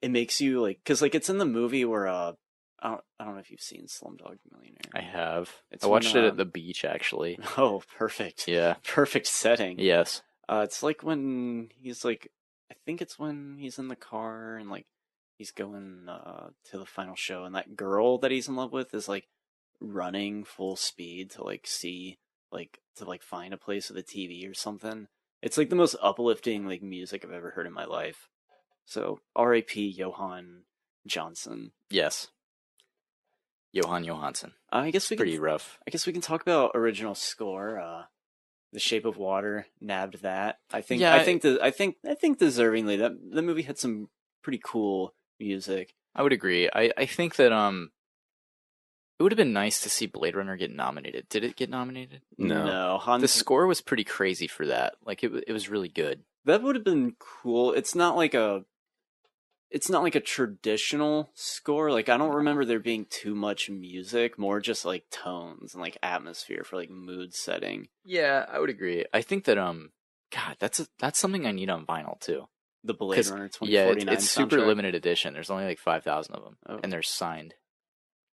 it makes you like, because like it's in the movie where I don't know if you've seen Slumdog Millionaire. I have. I watched it at the beach actually. Oh, perfect. Yeah. Perfect setting. Yes. It's like when he's like, I think it's when he's in the car and like he's going to the final show, and that girl that he's in love with is like running full speed to like see like to like find a place with a TV or something. It's like the most uplifting like music I've ever heard in my life. So R.I.P. Jóhann Jóhannsson. Yes. Jóhann Jóhannsson. I guess pretty rough. I guess we can talk about original score. The Shape of Water nabbed that. I think deservingly. That the movie had some pretty cool music. I would agree. I think that it would have been nice to see Blade Runner get nominated. Did it get nominated? No. The score was pretty crazy for that. Like it was really good. That would have been cool. It's not like a traditional score. Like I don't remember there being too much music, more just like tones and like atmosphere for like mood setting. Yeah, I would agree. I think that God, that's something I need on vinyl too. The Blade Runner 2049 Yeah, it's super soundtrack. limited edition. There's only like 5,000 of them, and they're signed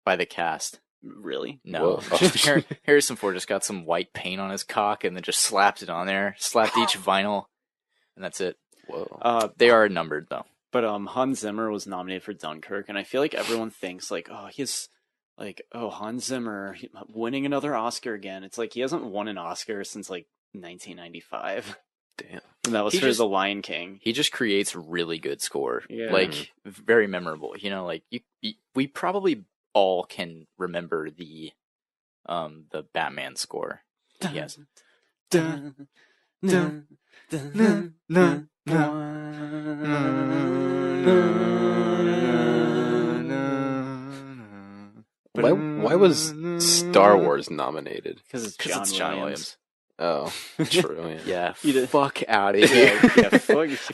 by the cast. Really? No. Harrison Ford just got some white paint on his cock and then just slapped it on there. Slapped each vinyl, and that's it. Whoa. They are numbered, though. But Hans Zimmer was nominated for Dunkirk, and I feel like everyone thinks, like, oh, he's... Like, oh, Hans Zimmer winning another Oscar again. It's like he hasn't won an Oscar since, like, 1995. Damn. And that was for The Lion King. He just creates really good score. Yeah. Like, very memorable. You know, like, we probably all can remember the Batman score. Yes. Why was Star Wars nominated? Because it's John Williams. Oh, true. Yeah. Fuck out of here.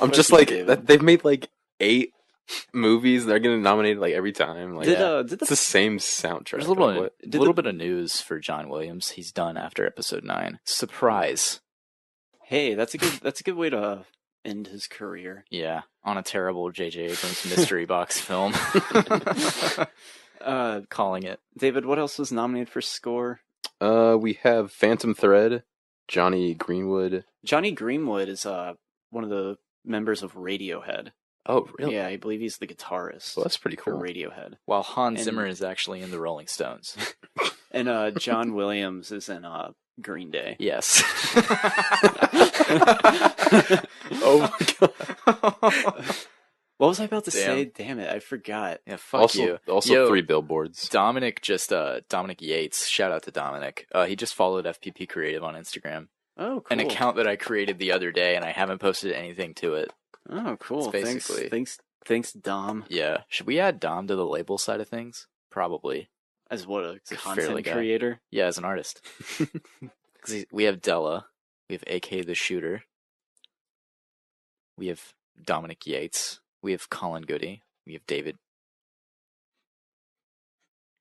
I'm just like, they've made like 8 movies. They're getting nominated like every time. Like, it's the same soundtrack. There's a little bit of news for John Williams. He's done after episode 9. Surprise. Hey, that's a good way to end his career. Yeah, on a terrible J.J. Abrams mystery box film. Calling it. David, what else was nominated for score? We have Phantom Thread, Johnny Greenwood. Johnny Greenwood is one of the members of Radiohead. Oh, really? Yeah, I believe he's the guitarist. Well, that's pretty cool. For Radiohead. While Hans Zimmer is actually in the Rolling Stones. And John Williams is in Green Day. Yes. Oh my god. What was I about to say? Damn it, I forgot. Yeah, fuck you. Also 3 billboards. Dominic Yates, shout out to Dominic. He just followed FPP Creative on Instagram. Oh, cool. An account that I created the other day, and I haven't posted anything to it. Oh, cool. It's basically. Thanks, Dom. Yeah. Should we add Dom to the label side of things? Probably. As what, a content creator? Yeah, as an artist. Because we have Della. We have AK the Shooter. We have Dominic Yates. We have Colin Goody. We have David.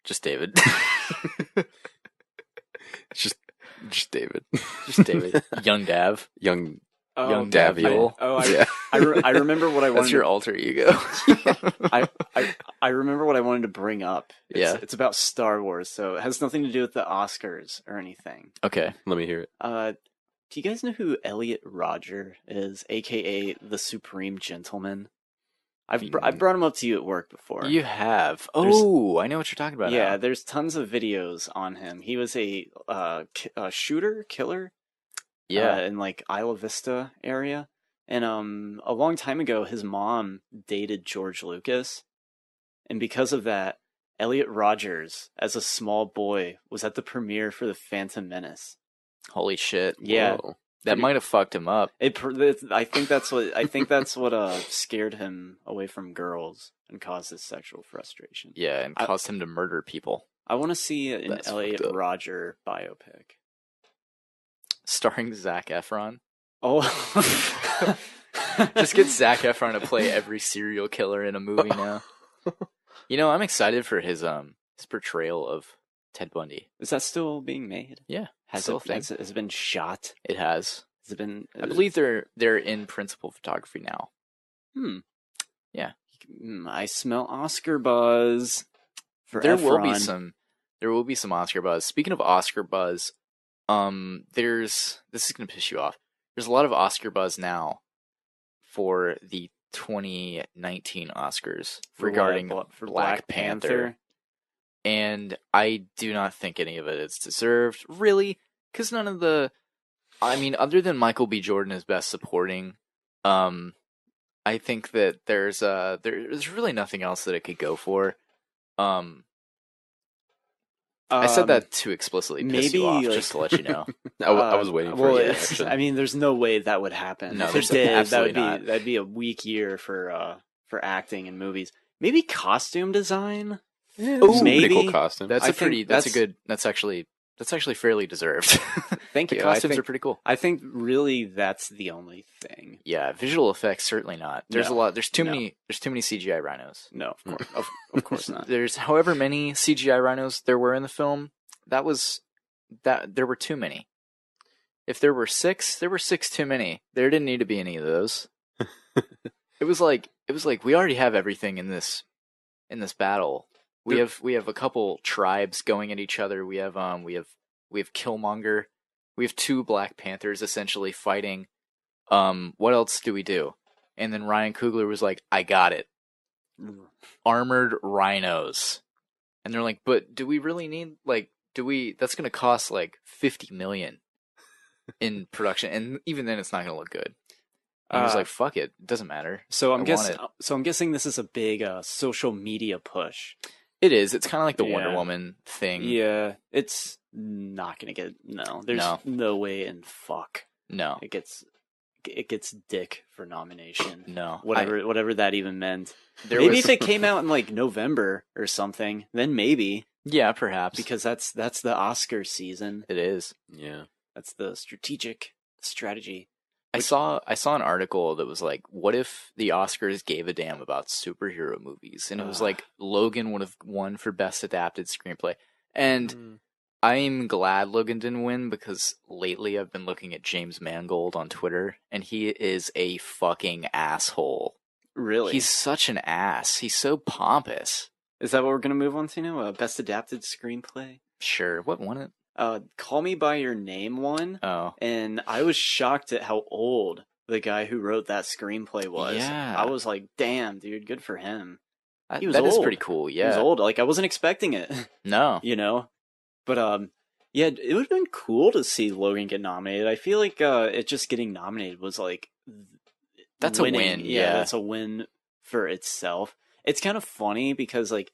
Just David. just David. Just David. Young Dav. Young Daviel. I remember what I wanted. That's your alter ego. I remember what I wanted to bring up. It's about Star Wars, so it has nothing to do with the Oscars or anything. Okay, let me hear it. Do you guys know who Elliot Rodger is, aka the Supreme Gentleman? I've brought him up to you at work before. You have. Oh, I know what you're talking about. Yeah, now. There's tons of videos on him. He was a killer. Yeah, in like Isla Vista area. And a long time ago, his mom dated George Lucas. And because of that, Elliot Rodgers, as a small boy, was at the premiere for The Phantom Menace. Holy shit. Yeah. Whoa. That might have fucked him up. I think that's what scared him away from girls and caused his sexual frustration. Yeah, and caused him to murder people. I want to see an Elliot Rodger biopic. Starring Zac Efron. Oh. Just get Zac Efron to play every serial killer in a movie now. You know, I'm excited for his portrayal of Ted Bundy. Is that still being made? Yeah. Has it been shot? It has. Has it been? I believe they're in principal photography now. Yeah. I smell Oscar buzz. There will be some Oscar buzz. Speaking of Oscar buzz, this is gonna piss you off. There's a lot of Oscar buzz now for the 2019 Oscars regarding Black Panther. And I do not think any of it is deserved, really, because other than Michael B. Jordan as Best Supporting, I think that there's really nothing else that it could go for. I said that too explicitly, piss you off, just to let you know. I was waiting for it. There's no way that would happen. No, if it did, absolutely not. That'd be a weak year for acting in movies. Maybe costume design. Ooh, maybe cool costume. That's actually fairly deserved. Thank you. The costumes are pretty cool. I think really that's the only thing. Yeah, visual effects certainly not. There's too many CGI rhinos. No, of course not. There's however many CGI rhinos there were in the film, there were too many. If there were 6, there were 6 too many. There didn't need to be any of those. It was like we already have everything in this battle. We have a couple tribes going at each other. We have Killmonger. We have 2 Black Panthers essentially fighting. What else do we do? And then Ryan Coogler was like, I got it. Armored rhinos. And they're like, but do we really need, like, that's going to cost like $50 million in production. And even then it's not going to look good. And I was like, fuck it. It doesn't matter. So I'm guessing this is a big social media push. It is. It's kind of like the Wonder Woman thing. Yeah. It's not going to get, there's no way in fuck. No. It gets dick for nomination. No. Whatever that even meant. Maybe if it came out in like November or something, then maybe. Yeah, perhaps. Because that's the Oscar season. It is. Yeah. That's the strategy. I saw an article that was like, what if the Oscars gave a damn about superhero movies? And it was like Logan would have won for Best Adapted Screenplay. And I'm glad Logan didn't win because lately I've been looking at James Mangold on Twitter and he is a fucking asshole. Really? He's such an ass. He's so pompous. Is that what we're going to move on to now? Best Adapted Screenplay? Sure. What won it? Call Me By Your Name won. Oh. And I was shocked at how old the guy who wrote that screenplay was. Yeah. I was like, damn, dude, good for him. He was that old. Is pretty cool, yeah. He was old. Like, I wasn't expecting it. No. But, yeah, it would have been cool to see Logan get nominated. I feel like it just getting nominated was like... That's winning. A win, yeah. That's a win for itself. It's kind of funny because, like,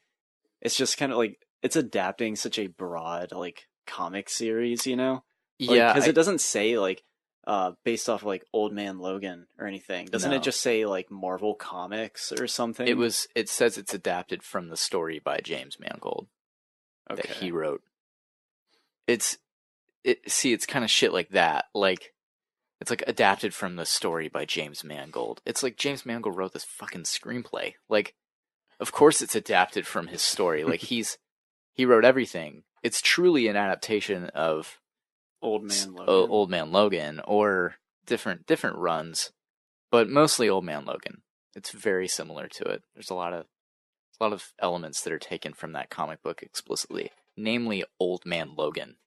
it's just kind of like, it's adapting such a broad, like, comic series, Like, yeah. Because it doesn't say, like, based off, like, Old Man Logan or anything. Doesn't it just say, like, Marvel Comics or something? It says it's adapted from the story by James Mangold that he wrote. It's kind of shit like that. Like, it's like adapted from the story by James Mangold. It's like James Mangold wrote this fucking screenplay. Like, of course it's adapted from his story. Like, he wrote everything. It's truly an adaptation of Old Man Logan or different runs, but mostly Old Man Logan. It's very similar to it. There's a lot of elements that are taken from that comic book explicitly, namely Old Man Logan.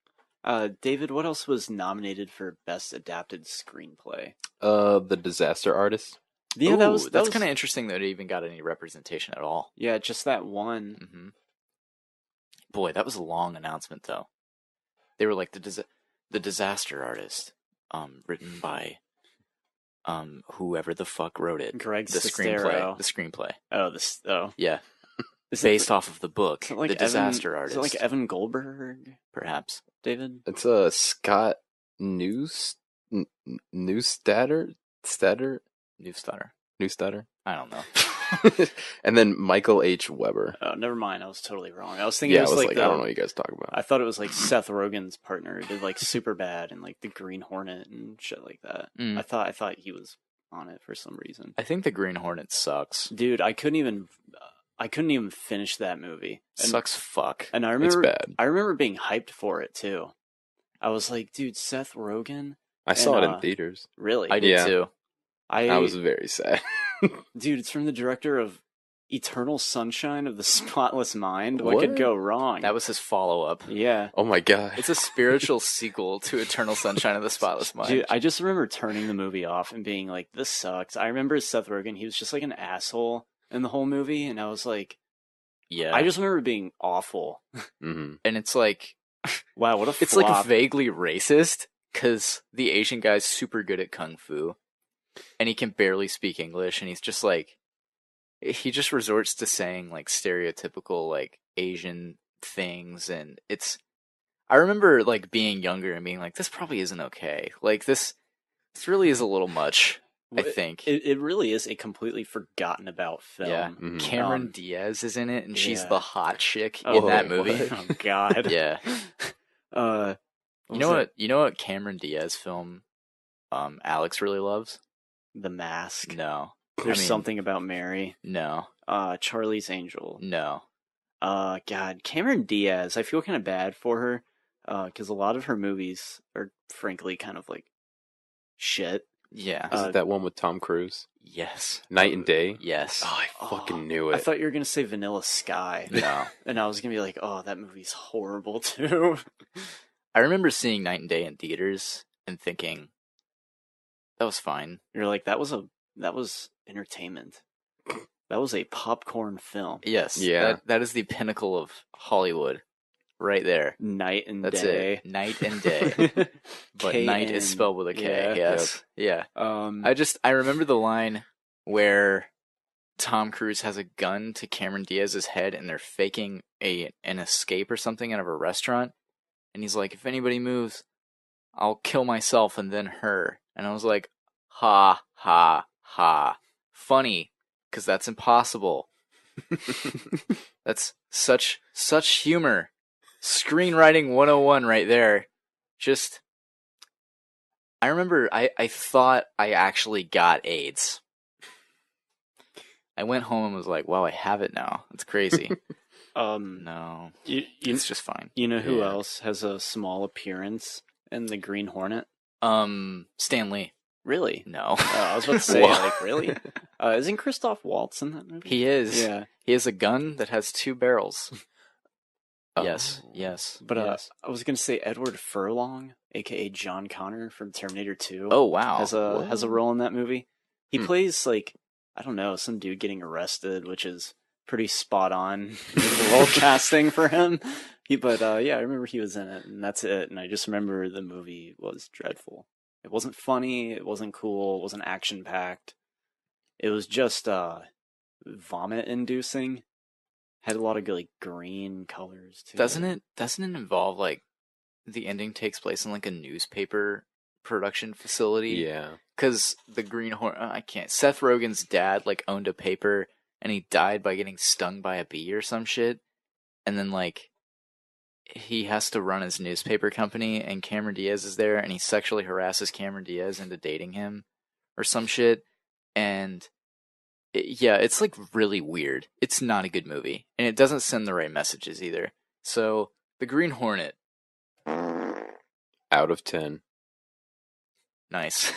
David, what else was nominated for Best Adapted Screenplay? The Disaster Artist. Yeah, that's kind of interesting that it even got any representation at all. Yeah, just that one. Mm-hmm. Boy, that was a long announcement, though. They were like the Disaster Artist, written by whoever the fuck wrote it. Greg Sestero. The screenplay. Oh. Yeah. Based off of the book, like The Disaster Artist. Is it like Evan Goldberg? Perhaps. David? It's Scott Newstatter? I don't know. And then Michael H. Weber. Oh, never mind. I was totally wrong. I was thinking I don't know what you guys talk about. I thought it was like Seth Rogen's partner who did like Superbad and like the Green Hornet and shit like that. I thought he was on it for some reason. I think the Green Hornet sucks. Dude, I couldn't even finish that movie. Sucks fuck. And I remember it's bad. I remember being hyped for it too. I was like, dude, Seth Rogen. I saw it in theaters. Really? I did too. I was very sad. Dude, it's from the director of Eternal Sunshine of the Spotless Mind. What could go wrong? That was his follow-up. Yeah. Oh my god. It's a spiritual sequel to Eternal Sunshine of the Spotless Mind. Dude, I just remember turning the movie off and being like, this sucks. I remember Seth Rogen, he was just like an asshole in the whole movie, and I was like, yeah. I just remember being awful. Mm-hmm. And it's like, wow, what a flop. It's like vaguely racist, because the Asian guy's super good at kung fu, and he can barely speak English, and he's just like, he just resorts to saying like stereotypical like Asian things, and I remember like being younger and being like, this probably isn't okay. Like this really is a little much. I think it really is a completely forgotten about film. Yeah, Mm-hmm. Cameron Diaz is in it, and she's the hot chick Oh, in that movie. Oh God. Yeah. You know what Cameron Diaz film Alex really loves? The Mask. No. There's something about Mary. No. Charlie's Angel. No. God, Cameron Diaz. I feel kind of bad for her, because a lot of her movies are frankly kind of like shit. Yeah. Is it that one with Tom Cruise? Yes. Night and Day? Yes. Oh, I fucking knew it. I thought you were going to say Vanilla Sky. No. And I was going to be like, oh, that movie's horrible too. I remember seeing Night and Day in theaters and thinking, that was fine. You're like, that was entertainment. That was a popcorn film. Yes. Yeah. That is the pinnacle of Hollywood. Right there. Night and That's Day. It. Night and Day. But night is spelled with a K. Yeah. Yes. Yeah. I remember the line where Tom Cruise has a gun to Cameron Diaz's head and they're faking an escape or something out of a restaurant. And he's like, if anybody moves, I'll kill myself and then her. And I was like, ha, ha, ha. Funny, because that's impossible. That's such humor. Screenwriting 101 right there. Just, I remember I thought I actually got AIDS. I went home and was like, wow, I have it now. It's crazy. No, it's just fine. You know who else has a small appearance in The Green Hornet? Stan Lee. Really? No. I was about to say, like, really? Isn't Christoph Waltz in that movie? He is. Yeah. He has a gun that has 2 barrels. Yes. But yes. I was going to say Edward Furlong, a.k.a. John Connor from Terminator 2. Oh, wow. Has a role in that movie. He plays, like, I don't know, some dude getting arrested, which is pretty spot on the role casting for him. But I remember he was in it, and that's it. And I just remember the movie was dreadful. It wasn't funny, it wasn't cool, it wasn't action-packed. It was just vomit-inducing. Had a lot of like green colors too. Doesn't it involve like the ending takes place in like a newspaper production facility? Yeah. Because the Green Hornet, I can't. Seth Rogen's dad like owned a paper and he died by getting stung by a bee or some shit. And then like he has to run his newspaper company and Cameron Diaz is there and he sexually harasses Cameron Diaz into dating him or some shit. And it's like really weird. It's not a good movie. And it doesn't send the right messages either. So, The Green Hornet. Out of 10. Nice.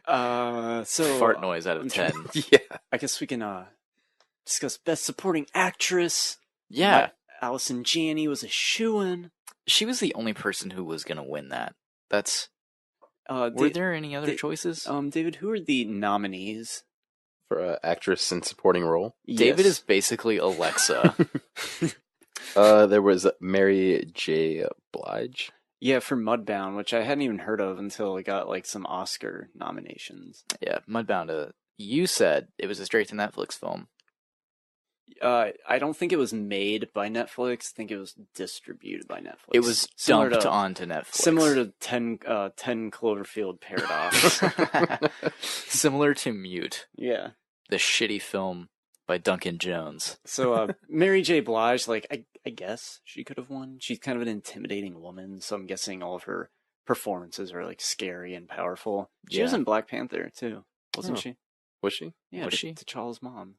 So fart noise out of 10. Yeah. I guess we can discuss Best Supporting Actress. Yeah. Allison Janney was a shoo-in. She was the only person who was going to win that. That's... were there any other choices? David, who are the nominees? For actress in supporting role? David is basically Alexa. There was Mary J. Blige. Yeah, for Mudbound, which I hadn't even heard of until it got like some Oscar nominations. Yeah, Mudbound. You said it was a straight-to-Netflix film. I don't think it was made by Netflix. I think it was distributed by Netflix. It was dumped onto Netflix. Similar to 10 Cloverfield Paradox. Similar to Mute. Yeah. The shitty film by Duncan Jones. So, Mary J. Blige, like, I guess she could have won. She's kind of an intimidating woman, so I'm guessing all of her performances are, like, scary and powerful. She was in Black Panther, too, wasn't she? Was she? Yeah, was she? T'Challa's mom.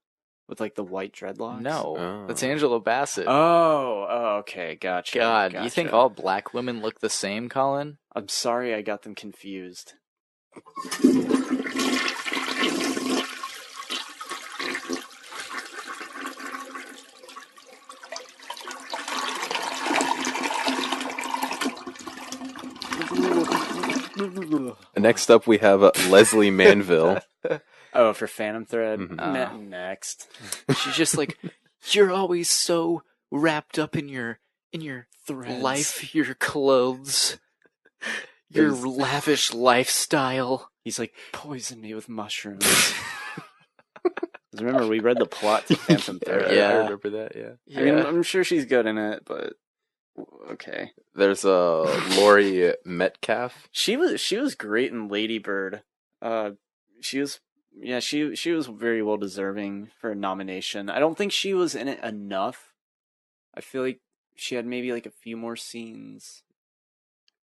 With, like, the white dreadlocks? No, that's Angela Bassett. Oh, okay, gotcha. God, you think all black women look the same, Colin? I'm sorry I got them confused. Next up, we have Leslie Manville. Oh, for Phantom Thread? Mm-hmm. Next. She's just like, you're always so wrapped up in your Threads. life, your clothes, your lavish lifestyle. He's like, poison me with mushrooms. 'Cause remember, we read the plot to Phantom Thread. Yeah. I remember that, yeah. I mean, I'm sure she's good in it, but okay. There's Laurie Metcalf. She was great in Lady Bird. She was very well deserving for a nomination. I don't think she was in it enough. I feel like she had maybe like a few more scenes,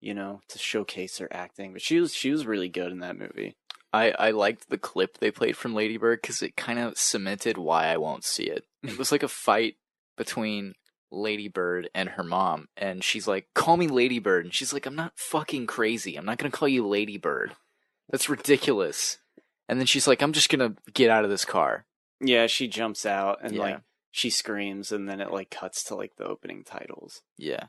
to showcase her acting. But she was really good in that movie. I liked the clip they played from Lady Bird because it kind of cemented why I won't see it. It was like a fight between Lady Bird and her mom, and she's like, call me Lady Bird, and she's like, I'm not fucking crazy, I'm not gonna call you Lady Bird. That's ridiculous. And then she's like, I'm just gonna get out of this car. Yeah, she jumps out and like she screams, and then it like cuts to like the opening titles. Yeah.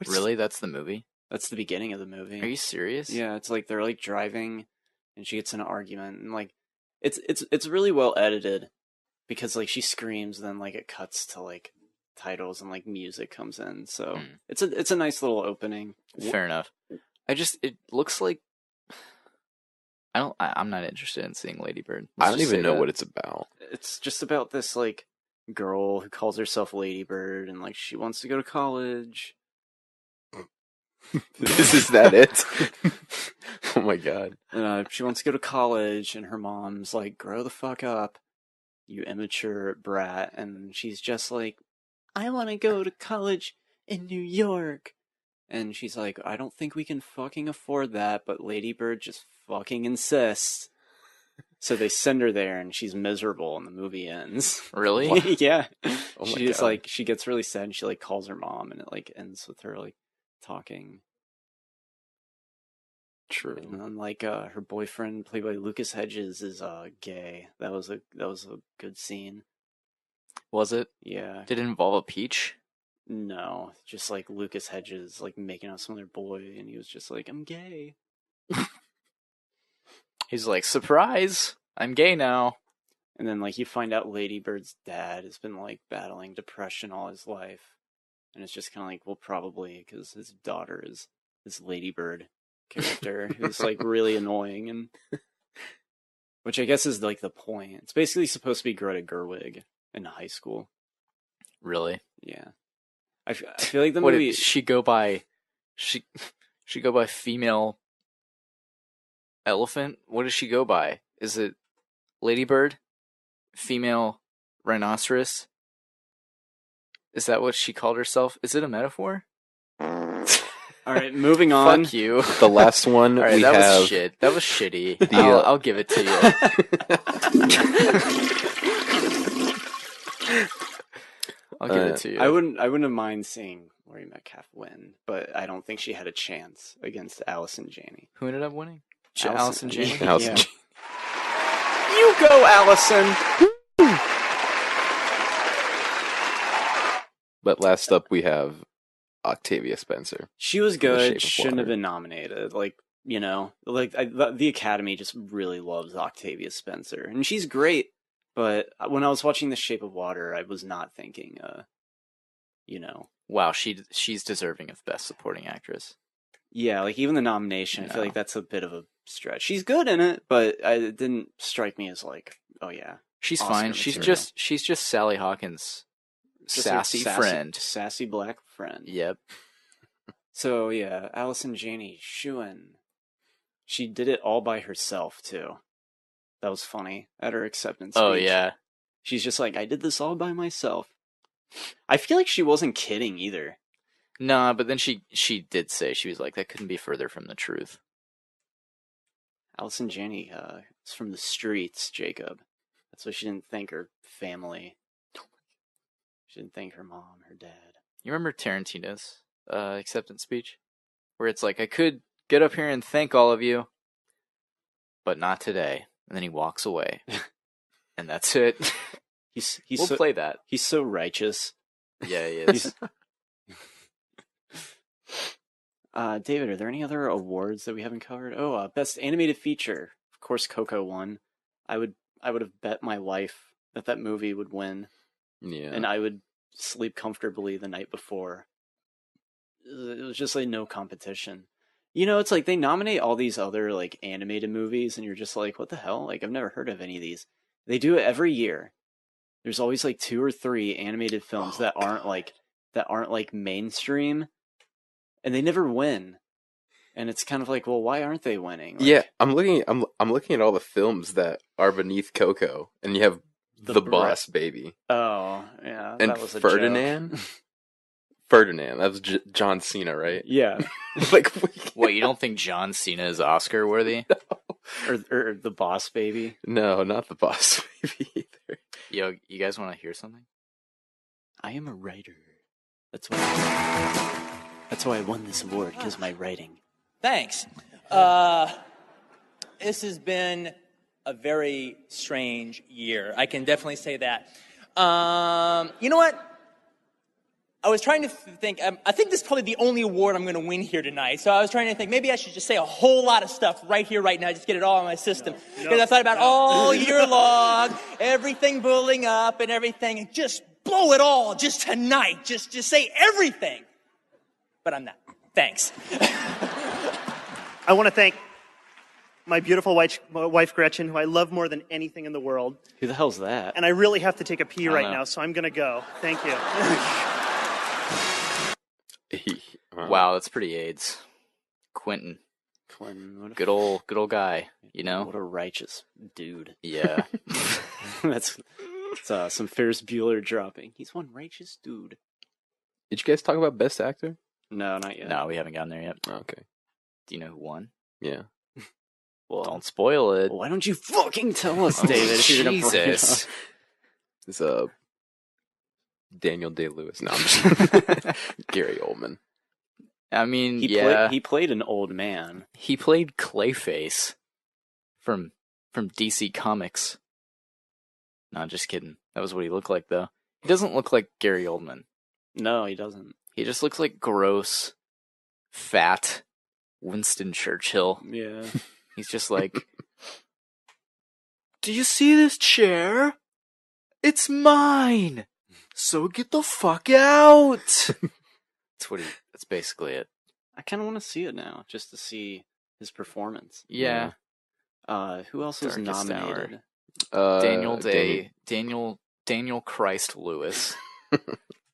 Really? That's the movie? That's the beginning of the movie. Are you serious? Yeah, it's like they're like driving, and she gets in an argument, and like it's really well edited because like she screams, then like it cuts to like titles and like music comes in. So it's a nice little opening. Fair enough. It looks like I'm not interested in seeing Lady Bird. I don't even know what it's about. It's just about this like girl who calls herself Lady Bird, and like she wants to go to college. Is that it? Oh my god. She wants to go to college, and her mom's like, grow the fuck up, you immature brat. And she's just like, I want to go to college in New York. And she's like, I don't think we can fucking afford that, but Lady Bird just fucking insists. So they send her there, and she's miserable, and the movie ends. Really? Wow. Yeah. Oh She just like, she gets really sad, and she like calls her mom, and it like ends with her like talking. True. And then like her boyfriend, played by Lucas Hedges, is gay. That was a good scene. Was it? Yeah. Did it involve a peach? No, just like Lucas Hedges like making out some other boy, and he was just like, I'm gay. He's like, surprise, I'm gay now. And then like you find out Lady Bird's dad has been like battling depression all his life, and it's just kind of like, well, probably because his daughter is this Lady Bird character who's like really annoying, and which I guess is like the point. It's basically supposed to be Greta Gerwig in high school. Really? Yeah. I feel like the what movie. Did she go by? She go by female elephant. What does she go by? Is it Ladybird? Female rhinoceros? Is that what she called herself? Is it a metaphor? All right, moving on. Fuck you. The last one All right, we that have. was shit. That was shitty. I'll give it to you. I'll give it to you. I wouldn't have mind seeing Laurie Metcalf win, but I don't think she had a chance against Allison Janney. Who ended up winning? Allison Janney? Allison Janney. You go, Allison! But last up we have Octavia Spencer. She was Shape good. of Shouldn't have Water. been nominated. Like, you know, like the Academy just really loves Octavia Spencer, and she's great. But when I was watching The Shape of Water, I was not thinking, you know. Wow, she's deserving of Best Supporting Actress. Yeah, like even the nomination, I feel like that's a bit of a stretch. She's good in it, but it didn't strike me as like, oh yeah, she's Oscar fine. material. She's just Sally Hawkins' Just sassy friend. sassy black friend. Yep. So yeah, Allison Janney, shoo-in. She did it all by herself too. That was funny at her acceptance speech. Oh yeah. She's just like, I did this all by myself. I feel like she wasn't kidding either. Nah, but then she did say, she was like, that couldn't be further from the truth. Allison Janney is from the streets, Jacob. That's why she didn't thank her family. She didn't thank her mom, her dad. You remember Tarantino's acceptance speech? Where it's like, I could get up here and thank all of you, but not today. And then he walks away. And that's it. We'll play that. He's so righteous. Yeah, he is. David, are there any other awards that we haven't covered? Oh, Best Animated Feature. Of course, Coco won. I would have bet my life that movie would win. Yeah. And I would sleep comfortably the night before. It was just like no competition. You know, it's like they nominate all these other like animated movies, and you're just like, what the hell? Like, I've never heard of any of these. They do it every year. There's always like 2 or 3 animated films that aren't like mainstream, and they never win. And it's kind of like, well, why aren't they winning? Like, yeah, I'm looking at all the films that are beneath Coco, and you have the Boss Baby. Oh, yeah. And that was a Ferdinand? joke. Ferdinand, that was John Cena, right? Yeah. Like, what, you don't think John Cena is Oscar worthy? or the Boss Baby? No, not the Boss Baby either. Yo, you guys want to hear something? I am a writer. That's why I won this award, because of my writing. Thanks. This has been a very strange year. I can definitely say that. You know what? I was trying to think. I think this is probably the only award I'm going to win here tonight. So I was trying to think maybe I should just say a whole lot of stuff right here, right now, just get it all in my system. Because I thought about all year long, everything building up and everything, and just blow it all just tonight. Just say everything. But I'm not. Thanks. I want to thank my beautiful wife, Gretchen, who I love more than anything in the world. Who the hell's that? And I really have to take a pee right now, so I'm going to go. Thank you. Wow, that's pretty AIDS. Quentin, good old guy. You know, what a righteous dude. Yeah, that's some Ferris Bueller dropping. He's one righteous dude. Did you guys talk about Best Actor? No, not yet. No, we haven't gotten there yet. Okay. Do you know who won? Yeah. Well, don't spoil it. Why don't you fucking tell us, David? If you're gonna bring it up. It's Daniel Day-Lewis. No, I'm just Gary Oldman. I mean, he played an old man. He played Clayface from DC Comics. No, just kidding. That was what he looked like, though. He doesn't look like Gary Oldman. No, he doesn't. He just looks like gross, fat Winston Churchill. Yeah. He's just like, do you see this chair? It's mine. So get the fuck out. That's basically it. I kind of want to see it now, just to see his performance. Yeah. Who else is nominated? Daniel Christ Lewis,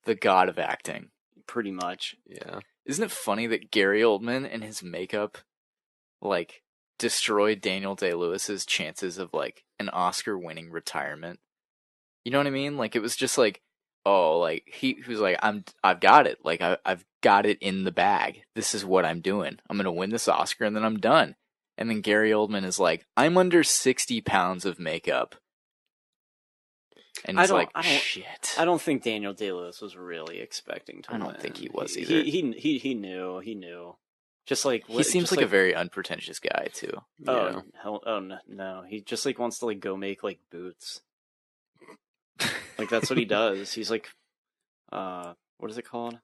the god of acting. Pretty much. Yeah. Isn't it funny that Gary Oldman and his makeup, like, destroyed Daniel Day-Lewis's chances of, like, an Oscar-winning retirement? You know what I mean? Like, it was just like, oh, like, he was like, I've got it. Like, I've got it in the bag. This is what I'm doing. I'm going to win this Oscar and then I'm done. And then Gary Oldman is like, I'm under 60 pounds of makeup. And he's like, shit. I don't think Daniel Day-Lewis was really expecting to win. I don't think he was either. He knew. Just like he seems like a very unpretentious guy too. Oh, no. He just like wants to like go make like boots. Like that's what he does. He's like, what is it called?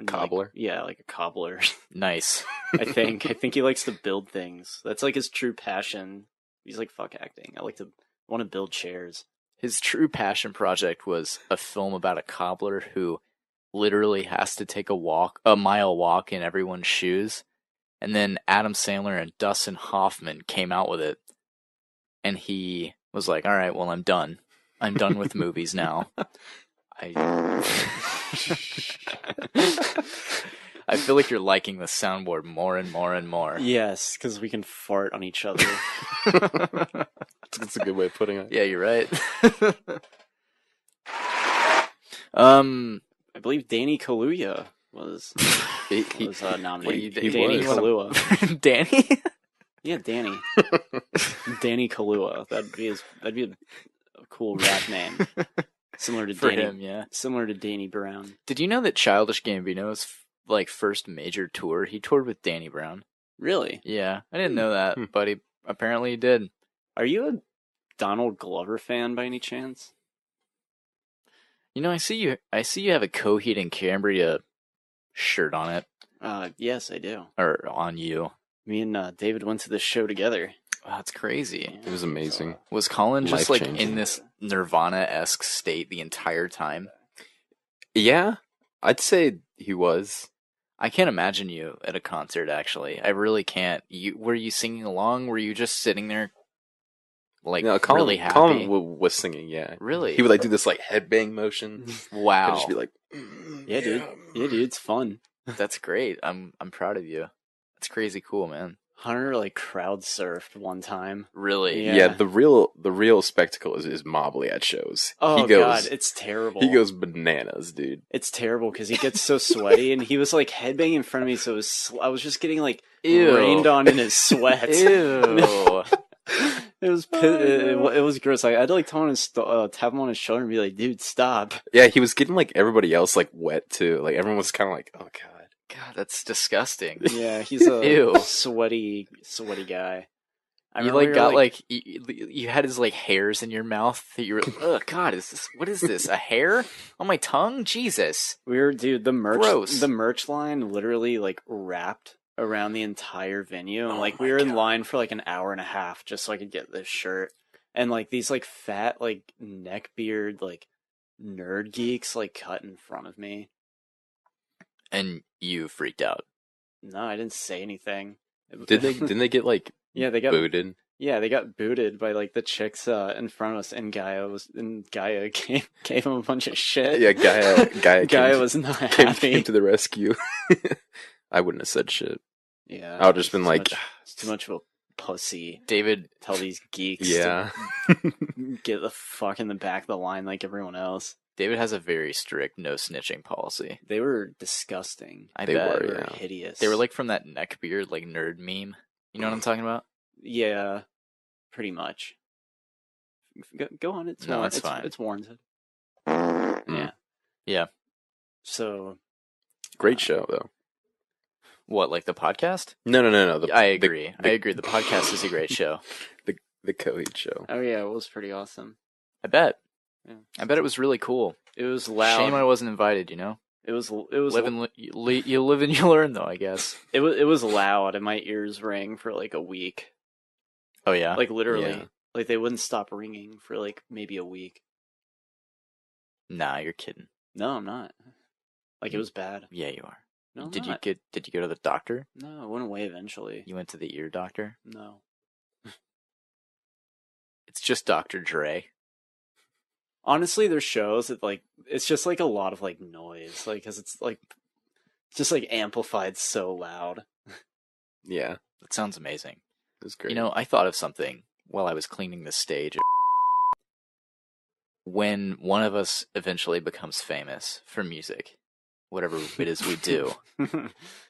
Cobbler. Like, yeah, like a cobbler. Nice. I think he likes to build things. That's like his true passion. He's like, fuck acting. I want to build chairs. His true passion project was a film about a cobbler who literally has to take a mile walk in everyone's shoes. And then Adam Sandler and Dustin Hoffman came out with it. And he was like, all right, well, I'm done. I'm done with movies now. I feel like you're liking the soundboard more and more and more. Yes, because we can fart on each other. That's a good way of putting it. Yeah, you're right. I believe Danny Kaluuya was nominated. Danny Kaluuya. Danny? Yeah, Danny. Danny Kaluuya. That'd be a cool rap name. Similar to For Danny, him, yeah. Similar to Danny Brown. Did you know that Childish Gambino's like first major tour, he toured with Danny Brown? Really? Yeah, I didn't know that, but he apparently did. Are you a Donald Glover fan by any chance? You know, I see you have a Coheed and Cambria shirt on it. Yes, I do. Or on you. Me and David went to this show together. Wow, that's crazy. It was amazing. Was Colin just like Life-changing. in this Nirvana-esque state the entire time? Yeah, I'd say he was. I can't imagine you at a concert, actually. I really can't. Were you singing along? Were you just sitting there, like, No, Colin, really happy? Colin was singing, yeah. Really? He would like do this like headbang motion. Wow. I'd just be like, Yeah, dude. Yeah, dude. It's fun. That's great. I'm proud of you. That's crazy cool, man. Hunter like crowd surfed one time. Really? yeah. The real spectacle is Mobley at shows. Oh god, it's terrible. He goes bananas, dude. It's terrible because he gets so sweaty, and he was like headbanging in front of me, so I was just getting like Ew. rained on in his sweat. Ew. It was gross. I had to like tap him on his shoulder and be like, "Dude, stop." Yeah, he was getting like everybody else like wet too. Like everyone was kind of like, "Oh god." God, that's disgusting. Yeah, he's a Ew. sweaty guy. You like got like you had his like hairs in your mouth. That you were, oh God, what is this? A hair on my tongue? Jesus. Dude, the Gross. merch line literally like wrapped around the entire venue, and like we were in line for like an hour and a half just so I could get this shirt. And like these like fat like neckbeard like nerd geeks like cut in front of me. And you freaked out. No, I didn't say anything. Didn't they get like they got booted? Yeah, they got booted by like the chicks in front of us, and Gaia gave him a bunch of shit. Yeah, Gaia was not happy. Came to the rescue. I wouldn't have said shit. Yeah, I would just been like, it's too much of a pussy. David, tell these geeks yeah, to get the fuck in the back of the line like everyone else. David has a very strict no snitching policy. They were disgusting. They were hideous. They were like from that neckbeard like nerd meme. You know what I'm talking about? Yeah, pretty much. Go on. It's fine. It's warranted. Yeah. Yeah. So, great show though. What, like the podcast? No. I agree. I agree. The podcast is a great show. The Coheed show. Oh yeah, it was pretty awesome. I bet. Yeah. I bet it was really cool. It was loud. Shame I wasn't invited. You know. It was. You live and you learn, though. I guess. It was loud, and my ears rang for like a week. Oh yeah. Like literally, like they wouldn't stop ringing for like maybe a week. Nah, you're kidding. No, I'm not. Like it was bad. Yeah, you are. No, Did you go to the doctor? No, it went away eventually. You went to the ear doctor? No. It's just Dr. Dre. Honestly, there's shows that like it's just like a lot of like noise, like because it's just like amplified so loud. Yeah, that sounds amazing. It was great. You know, I thought of something while I was cleaning the stage. When one of us eventually becomes famous for music, whatever it is we do,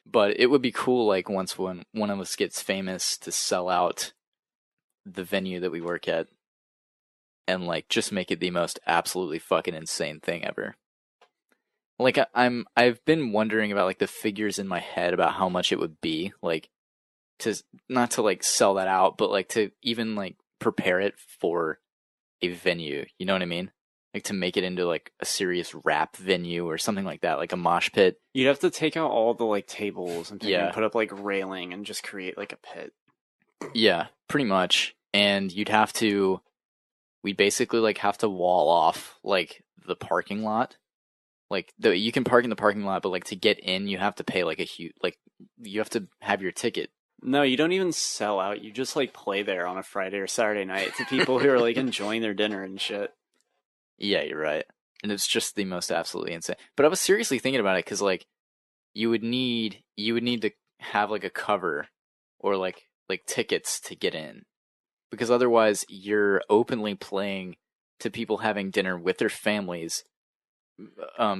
but it would be cool, like once when one of us gets famous, to sell out the venue that we work at and like just make it the most absolutely fucking insane thing ever. Like I've been wondering about like the figures in my head about how much it would be, like to not to like sell that out, but like to even like prepare it for a venue, you know what I mean? Like to make it into like a serious rap venue or something like that, like a mosh pit. You'd have to take out all the like tables and put up like railing and just create like a pit. Yeah, pretty much. And we'd basically like have to wall off like the parking lot. Like you can park in the parking lot, but like to get in, you have to pay like a huge, like you have to have your ticket. No, you don't even sell out. You just like play there on a Friday or Saturday night to people who are like enjoying their dinner and shit. Yeah, you're right. And it's just the most absolutely insane. But I was seriously thinking about it because like you would need to have like a cover or like tickets to get in, because otherwise you're openly playing to people having dinner with their families,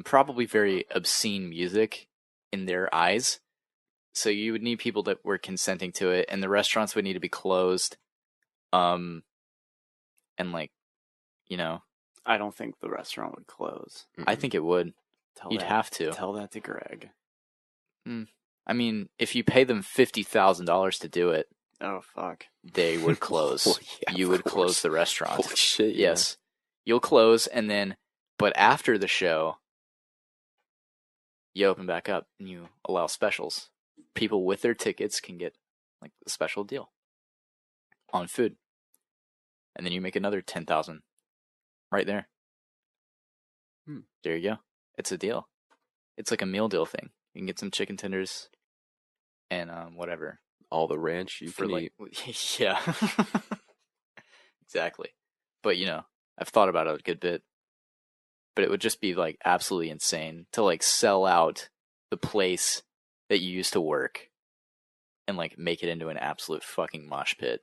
probably very obscene music in their eyes. So you would need people that were consenting to it, and the restaurants would need to be closed. And like, you know, I don't think the restaurant would close. I think it would. You'd have to. Tell that to Greg. I mean, if you pay them $50,000 to do it, oh fuck, they would close. Well, yeah, you would close the restaurant. Holy shit! Yes, you'll close, and then, but after the show, you open back up and you allow specials. People with their tickets can get like a special deal on food, and then you make another 10,000 right there. There you go. It's a deal. It's like a meal deal thing. You can get some chicken tenders and whatever. All the ranch you can eat. Yeah. Exactly. But you know, I've thought about it a good bit. But it would just be like absolutely insane to like sell out the place that you used to work and like make it into an absolute fucking mosh pit.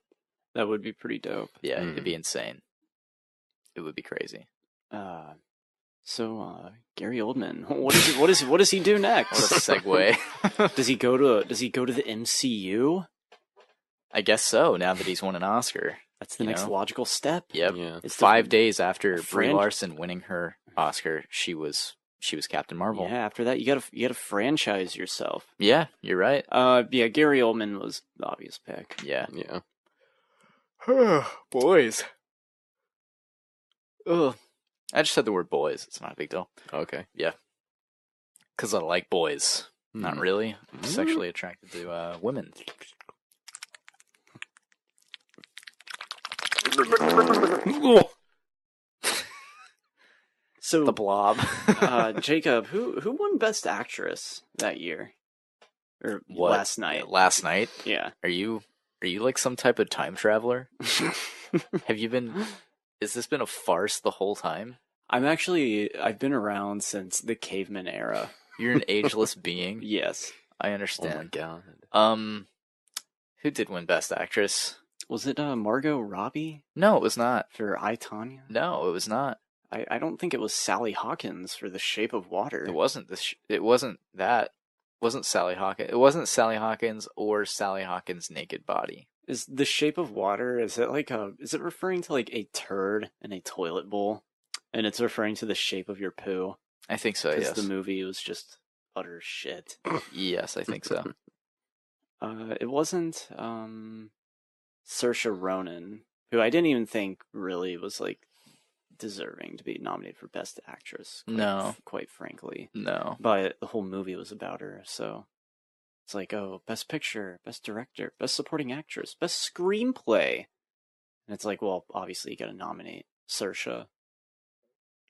That would be pretty dope. Yeah, it'd be insane. It would be crazy. So Gary Oldman, what does he do next? What a segue. Does he go to the MCU? I guess so. Now that he's won an Oscar, that's the next logical step. Yep. Yeah. It's 5 days after Brie Larson winning her Oscar, she was she was Captain Marvel. Yeah, after that, you gotta franchise yourself. Yeah, you're right. Yeah, Gary Oldman was the obvious pick. Yeah. Yeah. Boys. Ugh. I just said the word boys. It's not a big deal. Okay. Yeah. Because I like boys. Not really. I'm sexually attracted to women. So The Blob. Jacob, who won Best Actress that year? Or What? last night? Last night? Yeah. Are you like some type of time traveler? Have you been... Has this been a farce the whole time? I've been around since the caveman era. You're an ageless being? Yes. I Oh understand. my god. Who did win Best Actress? Was it Margot Robbie No, it was not. for I, Tonya? No, it was not. I don't think it was Sally Hawkins for The Shape of Water. It wasn't this. It wasn't that. It wasn't Sally Hawkins. It wasn't Sally Hawkins or Sally Hawkins' naked body. Is The Shape of Water, is it referring to like a turd in a toilet bowl? And it's referring to the shape of your poo? I think so. Because Yes. the movie was just utter shit. Yes, I think so. It wasn't Saoirse Ronan, who I didn't even think really was like deserving to be nominated for Best Actress. Quite frankly. No. But the whole movie was about her, so it's like, oh, Best Picture, Best Director, Best Supporting Actress, Best Screenplay, and it's like, well, obviously you got to nominate Saoirse.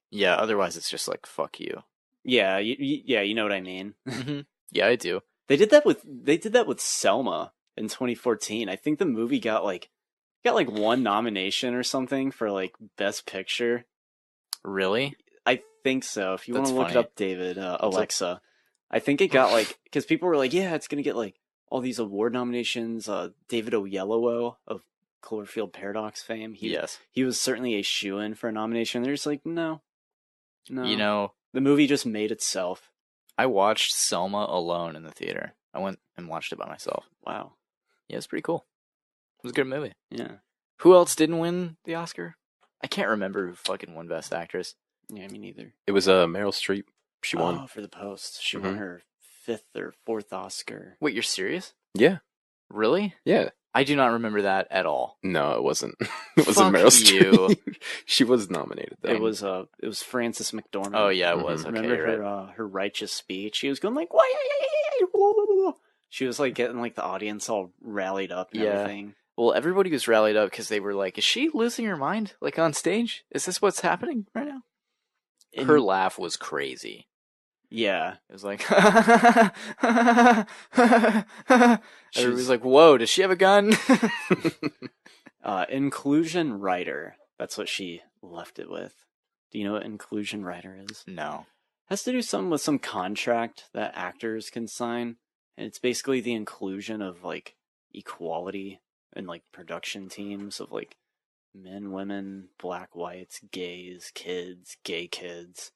Yeah. Otherwise, it's just like fuck you. Yeah, you know what I mean. Mm-hmm. Yeah, I do. They did that with Selma in 2014. I think the movie got like one nomination or something for like Best Picture. Really? I think so. If you want That's to look it funny. up, David, Alexa, I think it got like, because people were like, yeah, it's gonna get like all these award nominations. David Oyelowo of Cloverfield Paradox fame. He was certainly a shoo-in for a nomination. They're just like, no. You know, The movie just made itself. I watched Selma alone in the theater. I went and watched it by myself. Wow. Yeah, it's pretty cool. It was a good movie. Yeah. Who else didn't win the Oscar? I can't remember who fucking won Best Actress. Yeah, me neither. It was Meryl Streep. She won. Oh, for The Post. She won her 5th or 4th Oscar. Wait, you're serious? Yeah. Really? Yeah. I do not remember that at all. No, it wasn't. It wasn't Fuck Meryl you. Streep. She was nominated though. It was Frances McDormand. Oh yeah, it was. Okay, Remember you're right. her righteous speech? She was going like, why? She was like getting like the audience all rallied up and everything. Well, everybody was rallied up because they were like, is she losing her mind? Like on stage? Is this what's happening right now? Her laugh was crazy. Yeah. It was like, everybody's like, whoa, does she have a gun? Inclusion writer. That's what she left it with. Do you know what inclusion writer is? No. Has to do something with some contract that actors can sign. And it's basically the inclusion of like equality in like production teams of like men, women, black, whites, gays, kids, gay kids,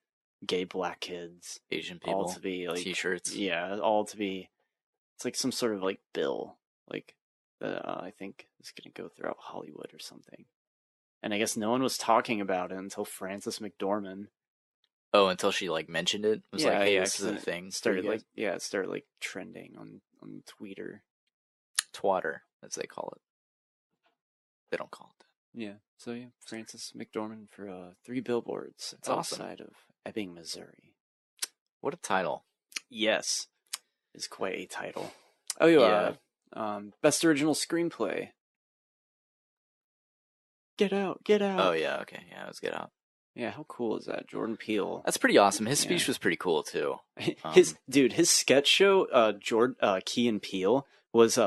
gay black kids, Asian people, all to be like t-shirts. Yeah, all to be. It's like some sort of like bill, like that I think is going to go throughout Hollywood or something. And I guess no one was talking about it until Frances McDormand. Oh, until she like mentioned it. It was like, hey, this is a thing. It started like trending on Twitter. Twatter, as they call it. They don't call it that. Yeah. So yeah, Frances McDormand for 3 billboards outside of Ebbing, Missouri. What a title. Yes. Is quite a title. Oh yeah. Best original screenplay. Get Out. Oh yeah, okay. Yeah, let's Get Out. Yeah, how cool is that? Jordan Peele. That's pretty awesome. His speech was pretty cool too. His sketch show, Key and Peele was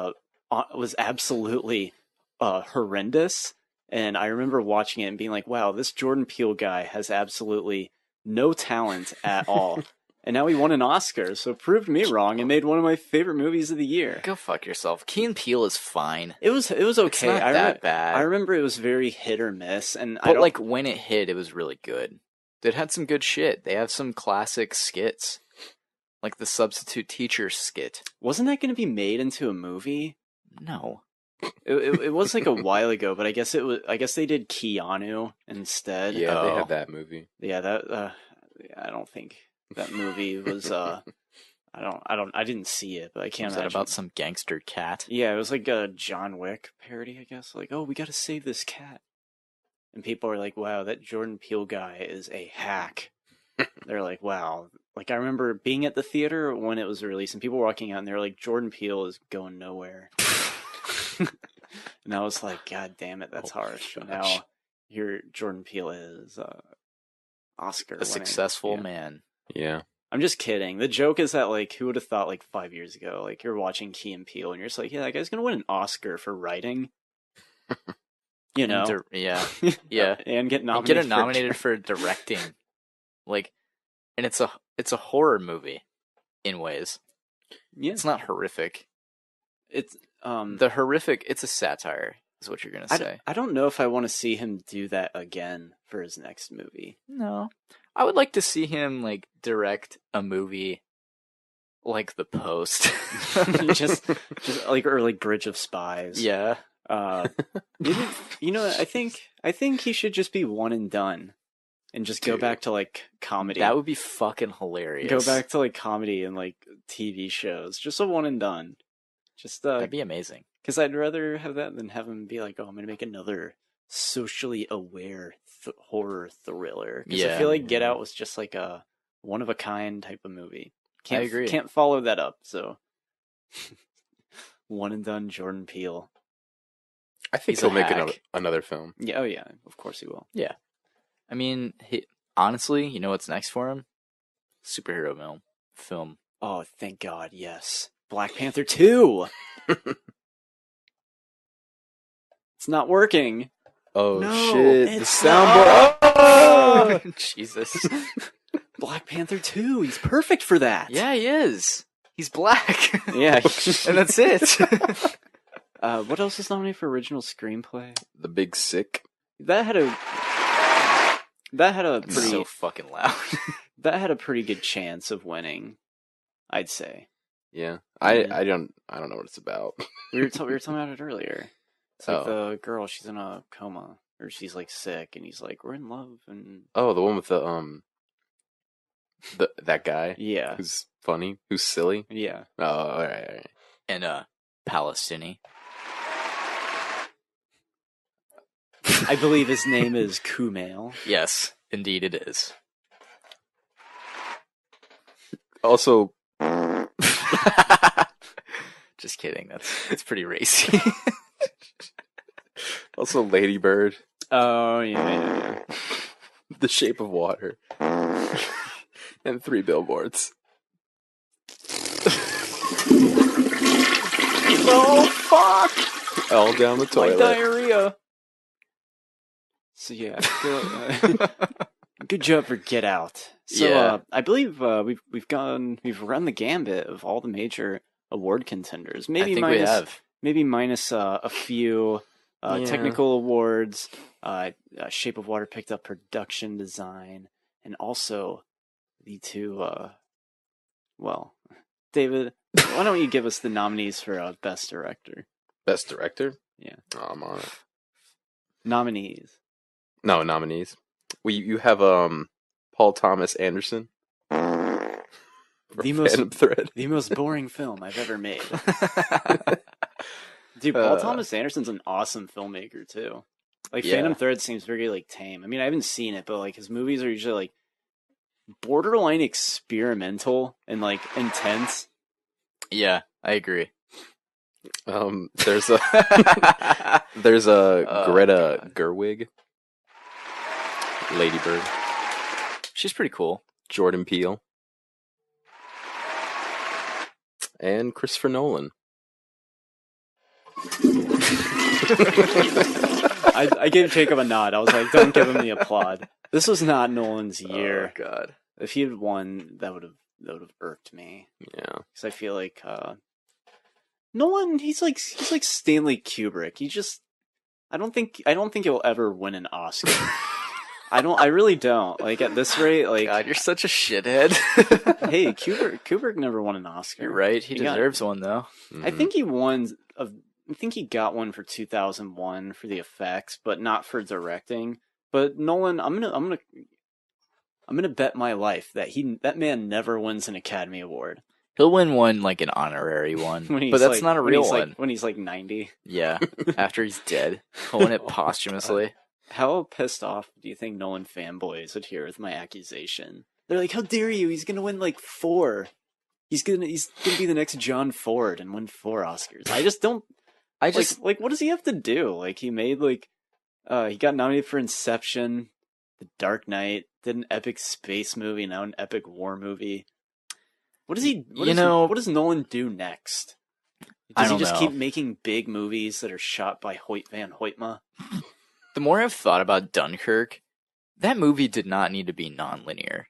absolutely horrendous. And I remember watching it and being like, wow, this Jordan Peele guy has absolutely no talent at all. And now he won an Oscar, so it proved me wrong and made one of my favorite movies of the year. Go fuck yourself. Key and Peele is fine. It was okay. It's not that bad. I remember it was very hit or miss, and but like when it hit, it was really good. It had some good shit. They have some classic skits, like the substitute teacher skit. Wasn't that going to be made into a movie? No. It was like a while ago, but I guess they did Keanu instead. Yeah, they had that movie. Yeah, that I don't think that movie was. I didn't see it, but I can't Was imagine. that about some gangster cat? Yeah, it was like a John Wick parody, I guess. Like, oh, we got to save this cat, and people are like, "Wow, that Jordan Peele guy is a hack." They're like, "Wow." Like, I remember being at the theater when it was released, and people were walking out, and they're like, "Jordan Peele is going nowhere." And I was like, God damn it, that's harsh. Gosh. Now, here Jordan Peele is Oscar a successful man. Yeah. I'm just kidding. The joke is that, like, who would have thought, like, 5 years ago, like, you're watching Key and Peele, and you're just like, yeah, that guy's gonna win an Oscar for writing. You know? Yeah. And get nominated for directing. Like, and it's a horror movie, in ways. Yeah. It's not horrific. It's it's a satire, is what you're gonna say. I don't know if I want to see him do that again for his next movie. No. I would like to see him, like, direct a movie like The Post. just like, or like Bridge of Spies. Yeah. Maybe, you know, I think he should just be one and done. And just go back to, like, comedy. That would be fucking hilarious. Go back to, like, comedy and, like, TV shows. Just a one and done. Just that'd be amazing. Because I'd rather have that than have him be like, oh, I'm going to make another socially aware horror thriller. Because I feel like Get Out was just like a one-of-a-kind type of movie. I agree. Can't follow that up, so... one and done Jordan Peele. I think he'll make another film. Yeah, oh yeah, of course he will. Yeah. I mean, honestly, you know what's next for him? Superhero film. Oh, thank God, yes. Black Panther 2! It's not working. Oh, no, shit. The soundboard. Oh! Jesus. Black Panther 2. He's perfect for that. Yeah, he is. He's black. Yeah. And that's it. What else is nominated for original screenplay? The Big Sick. That had a pretty... so fucking loud. That had a pretty good chance of winning, I'd say. Yeah. I don't know what it's about. We were talking about it earlier. It's like the girl, she's in a coma, or she's like sick, and he's like, "We're in love," and the one with that guy, yeah, who's funny, who's silly, yeah. Oh, all right. And Palestinian. I believe his name is Kumail. Yes, indeed it is. Also, just kidding. It's pretty racy. Also, Lady Bird. Oh, yeah. The Shape of Water. And 3 Billboards. Oh, fuck! All down the toilet. Like diarrhea. So, yeah. Good job for Get Out. So, I believe we've run the gambit of all the major award contenders. Maybe minus a few technical awards. Shape of Water picked up production design, and also the two. Well, David, why don't you give us the nominees for Best Director? Best Director? Yeah. Oh, I'm on it. Nominees. No, nominees. You have Paul Thomas Anderson. The most boring film I've ever made. Dude, Paul Thomas Anderson's an awesome filmmaker too. Like Phantom Thread seems very like tame. I mean, I haven't seen it, but like his movies are usually like borderline experimental and like intense. Yeah, I agree. There's a Greta Gerwig. Lady Bird. She's pretty cool. Jordan Peele. And Christopher Nolan. I gave Jacob a nod. I was like, don't give him the applaud. This was not Nolan's year. Oh, God. If he had won, that would have irked me. Yeah. Because I feel like Nolan, he's like Stanley Kubrick. He just I don't think he'll ever win an Oscar. I really don't. Like at this rate, like God, you're such a shithead. Hey, Kubrick never won an Oscar. You're right. He deserves one though. I think he won. I think he got one for 2001 for the effects, but not for directing. But Nolan, I'm gonna I'm gonna bet my life that that man never wins an Academy Award. He'll win one, like an honorary one, but that's not a real one. When he's like 90. Yeah, after he's dead, he'll win it posthumously. How pissed off do you think Nolan fanboys would hear with my accusation? They're like, "How dare you? He's gonna win like 4. He's gonna be the next John Ford and win 4 Oscars." I just don't. Like what does he have to do? Like he made he got nominated for Inception, The Dark Knight, did an epic space movie, now an epic war movie. What does he? What does Nolan do next? Does he just keep making big movies that are shot by Hoyt van Hoytma? The more I've thought about Dunkirk, that movie did not need to be non-linear.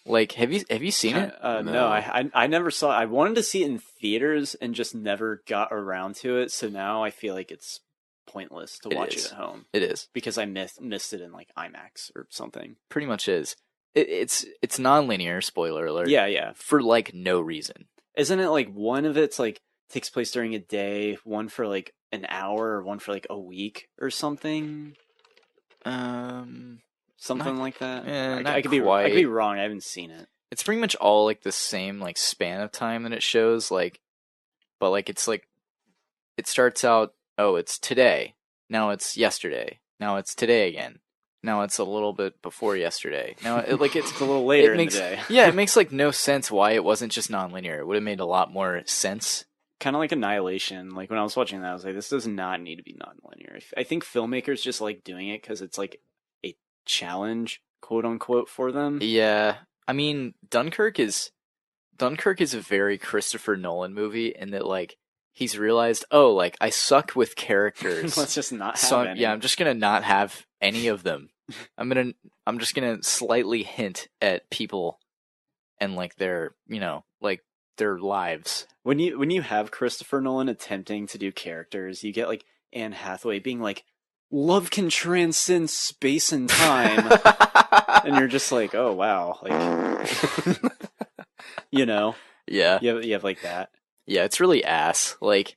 Like, have you seen it? No, I never saw it. I wanted to see it in theaters and just never got around to it. So now I feel like it's pointless to watch it at home. It is because I missed it in like IMAX or something. Pretty much is. It's non-linear. Spoiler alert. Yeah. For like no reason. Isn't it like one of it's like takes place during a day, one for like an hour, or one for like a week or something? Something like that. I could be wrong. I haven't seen it. It's pretty much all like the same like span of time that it shows. Like, but like it's like it starts out. Oh, it's today. Now it's yesterday. Now it's today again. Now it's a little bit before yesterday. Now it's a little later in the day. Yeah, it makes like no sense why it wasn't just non-linear. It would have made a lot more sense. Kind of like Annihilation. Like when I was watching that, I was like, this does not need to be non-linear. I think filmmakers just like doing it because it's like a challenge, quote unquote, for them. Yeah, I mean, Dunkirk is a very Christopher Nolan movie in that like he's realized, oh, like I suck with characters. Let's just not have any. Yeah, I'm just gonna not have any of them. I'm just gonna slightly hint at people and like their their lives. When you have Christopher Nolan attempting to do characters, you get like Anne Hathaway being like, "Love can transcend space and time," and you're just like, "Oh wow!" Like, yeah, you have like that. Yeah, it's really ass. Like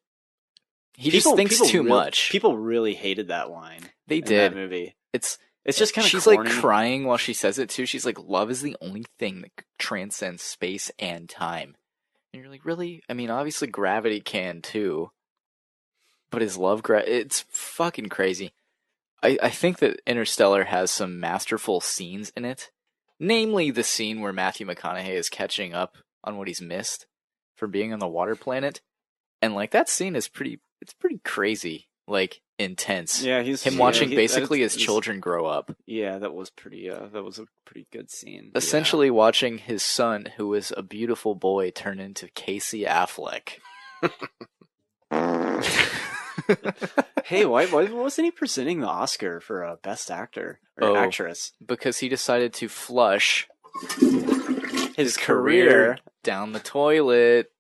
he just thinks too much. People really hated that line. They did. That movie. It's just kind of she's corny. Like crying while she says it too. She's like, "Love is the only thing that transcends space and time." And you're like, really? I mean, obviously gravity can too, but is love it's fucking crazy. I think that Interstellar has some masterful scenes in it. Namely the scene where Matthew McConaughey is catching up on what he's missed from being on the water planet. And like that scene is pretty crazy, like intense. Yeah, watching basically his children grow up. Yeah, that was a pretty good scene. Essentially watching his son, who is a beautiful boy, turn into Casey Affleck. Hey, why wasn't he presenting the Oscar for Best Actor or Actress? Because he decided to flush his career down the toilet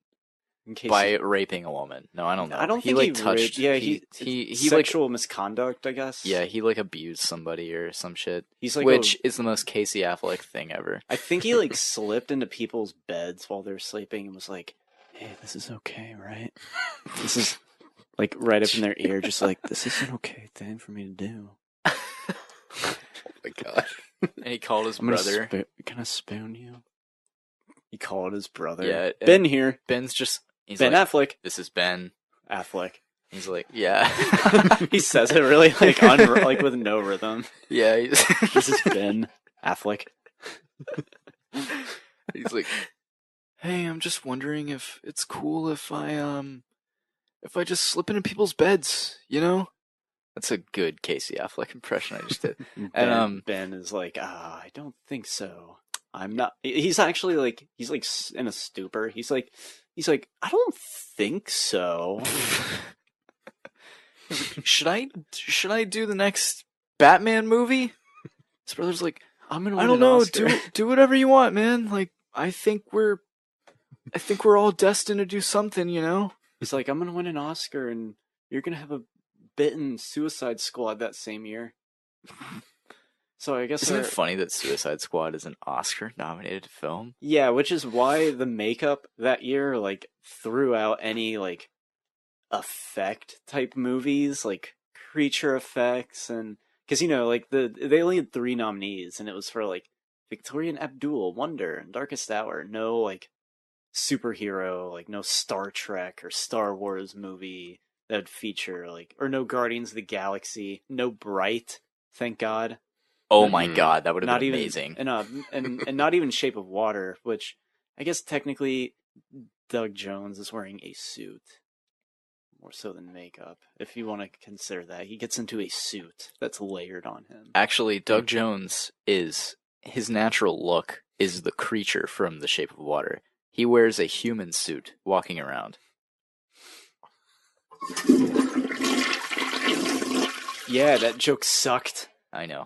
by raping a woman. No, I don't know. I don't think he touched. Yeah, he sexual misconduct, I guess. Yeah, he like abused somebody or some shit. He's like which is the most Casey Affleck thing ever. I think he like slipped into people's beds while they're sleeping and was like, "Hey, this is okay, right? This is." Like right up in their ear, just like, this is an okay thing for me to do. Oh my god! And he called his brother. Can I spoon you? He called his brother. Yeah, Ben here. Ben's just Ben like, Affleck. This is Ben Affleck. He's like, yeah. He says it really like like with no rhythm. Yeah. This is Ben Affleck. He's like, hey, I'm just wondering if it's cool if I just slip into people's beds, you know? That's a good Casey Affleck impression I just did. And Ben is like, I don't think so. I'm not. He's actually like, he's like in a stupor. He's like, I don't think so. Should I do the next Batman movie? His brother's like, I don't know. Do whatever you want, man. Like, I think we're all destined to do something, you know? He's like, I'm gonna win an Oscar, and you're gonna have a bit in Suicide Squad that same year. So I guess isn't it funny that Suicide Squad is an Oscar-nominated film? Yeah, which is why the makeup that year like threw out any like effect type movies, like creature effects, and because like they only had 3 nominees, and it was for like Victorian Abdul, Wonder, Darkest Hour. No, like, superhero, like, no Star Trek or Star Wars movie that would feature, like, or no Guardians of the Galaxy, no Bright, thank God. Oh my God, that would have been amazing. And not even Shape of Water, which I guess technically Doug Jones is wearing a suit. More so than makeup, if you want to consider that. He gets into a suit that's layered on him. Actually, Doug Jones his natural look is the creature from The Shape of Water. He wears a human suit walking around. Yeah, that joke sucked. I know.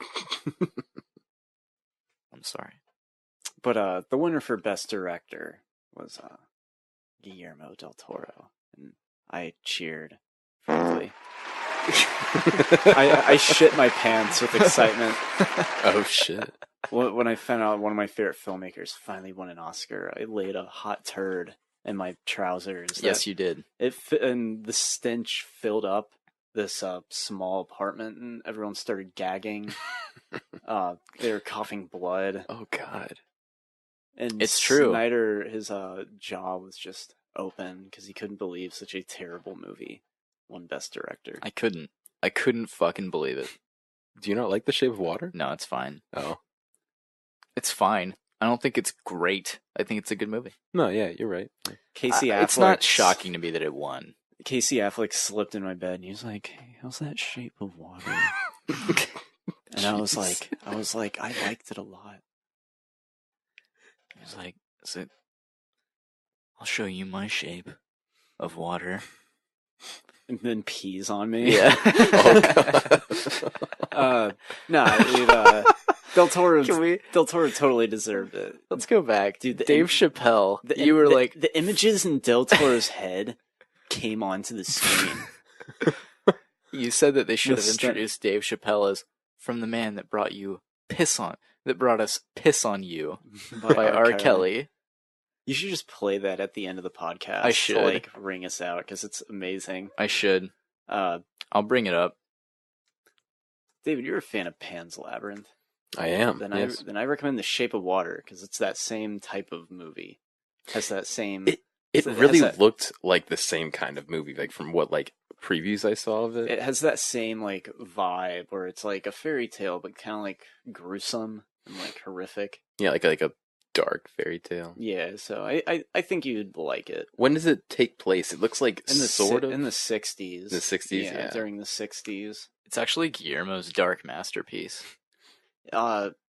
I'm sorry. But the winner for Best Director was Guillermo del Toro. And I cheered, frankly. I shit my pants with excitement. Oh, shit. When I found out one of my favorite filmmakers finally won an Oscar, I laid a hot turd in my trousers. Yes, you did. And the stench filled up this small apartment, and everyone started gagging. They were coughing blood. Oh, God. And it's true. Snyder, his jaw was just open because he couldn't believe such a terrible movie won Best Director. I couldn't fucking believe it. Do you not like The Shape of Water? No, it's fine. Oh. It's fine. I don't think it's great. I think it's a good movie. No, yeah, you're right. Casey Affleck. It's not shocking to me that it won. Casey Affleck slipped in my bed and he was like, "Hey, how's that Shape of Water?" And I was like, I liked it a lot. He was like, I'll show you my shape of water. And then pees on me. Yeah. Del Toro totally deserved it. Let's go back. Dude, Dave Chappelle. The images in Del Toro's head came onto the screen. You said that they should have introduced Dave Chappelle as from the man that brought us Piss on You by R. Kelly. You should just play that at the end of the podcast. I should. To, like, ring us out, because it's amazing. I should. I'll bring it up. David, you're a fan of Pan's Labyrinth. I am. Then yes. I recommend The Shape of Water, because it's that same type of movie. Has that same... It really looked like the same kind of movie, like from what like previews I saw of it. It has that same like vibe where it's like a fairy tale, but kind of like gruesome and like horrific. Yeah, like a dark fairy tale. Yeah, so I think you'd like it. When does it take place? It looks like in the in the 60s. The 60s, yeah. During the 60s. It's actually Guillermo's dark masterpiece.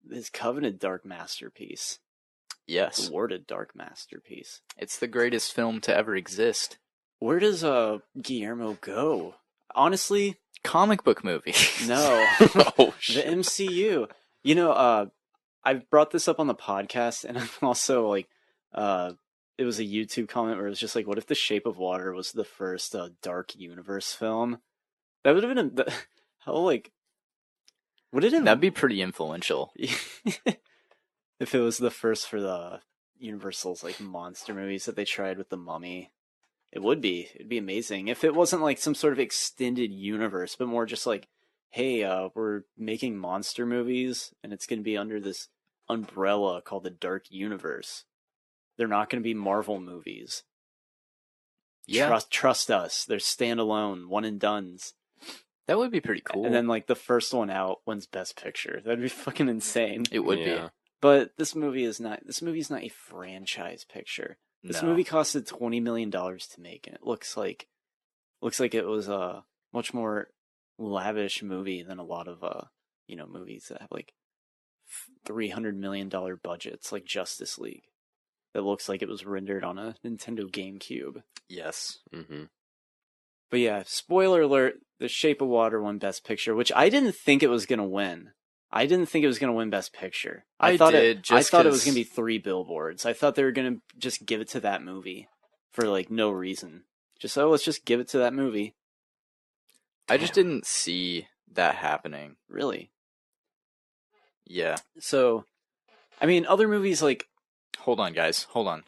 His coveted dark masterpiece. Yes. Awarded dark masterpiece. It's the greatest film to ever exist. Where does Guillermo go? Honestly, comic book movie. No. Oh, shit. The MCU. You know, I've brought this up on the podcast, and I'm also like, it was a YouTube comment where it was just like, what if The Shape of Water was the first dark universe film? That would have been That'd be pretty influential. If it was the first for the Universal's like monster movies that they tried with The Mummy. It'd be amazing. If it wasn't like some sort of extended universe, but more just like, hey, we're making monster movies, and it's going to be under this umbrella called the Dark Universe. They're not going to be Marvel movies. Yeah. Trust us. They're standalone, one and dones. That would be pretty cool. And then like the first one out wins Best Picture. That'd be fucking insane. It would be. But this movie is not a franchise picture. This movie costed $20 million to make, and it looks like it was a much more lavish movie than a lot of movies that have like $300 million budgets, like Justice League. That looks like it was rendered on a Nintendo GameCube. Yes. Mm-hmm. But yeah, spoiler alert: The Shape of Water won Best Picture, which I didn't think it was gonna win. I didn't think it was going to win Best Picture. I thought it was going to be 3 Billboards. I thought they were going to just give it to that movie for like no reason. Let's just give it to that movie. I just didn't see that happening. Really? Yeah. So, I mean, other movies like... Hold on, guys. Hold on.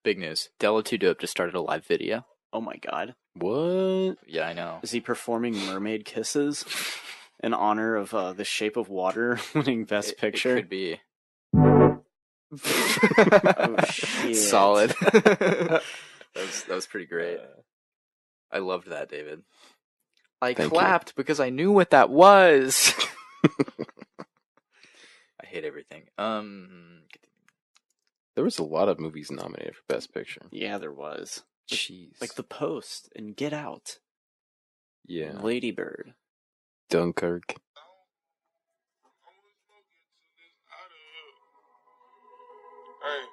Big news. Della 2 Dope just started a live video. Oh my god. What? Yeah, I know. Is he performing mermaid kisses? In honor of The Shape of Water winning Best Picture. It could be. Oh shit! Solid. that was pretty great. I loved that, David. I clapped because I knew what that was. I hate everything. There was a lot of movies nominated for Best Picture. Yeah, there was. Jeez. Like The Post and Get Out. Yeah. And Lady Bird. Dunkirk. Hey.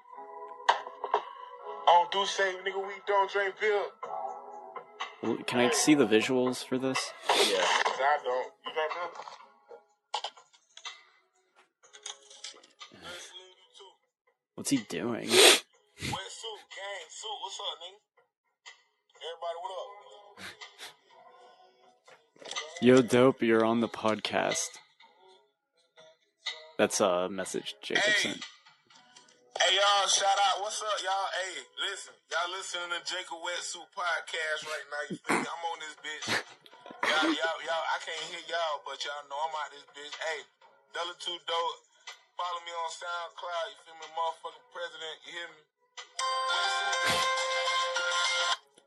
I don't do save, nigga. We don't drink beer. Well, can I see the visuals for this? Yeah. I don't. You drink beer? What's he doing? Wet suit, gang, suit. What's up, nigga? Everybody, what up? Yo, Dope, you're on the podcast. That's a message Jacob sent. Hey, y'all, shout out. What's up, y'all? Hey, listen. Y'all listening to Jacob Wetsuit Podcast right now. You feel me? I'm on this bitch. Y'all, I can't hear y'all, but y'all know I'm out this bitch. Hey, Della too dope. Follow me on SoundCloud. You feel me? Motherfucking president. You hear me?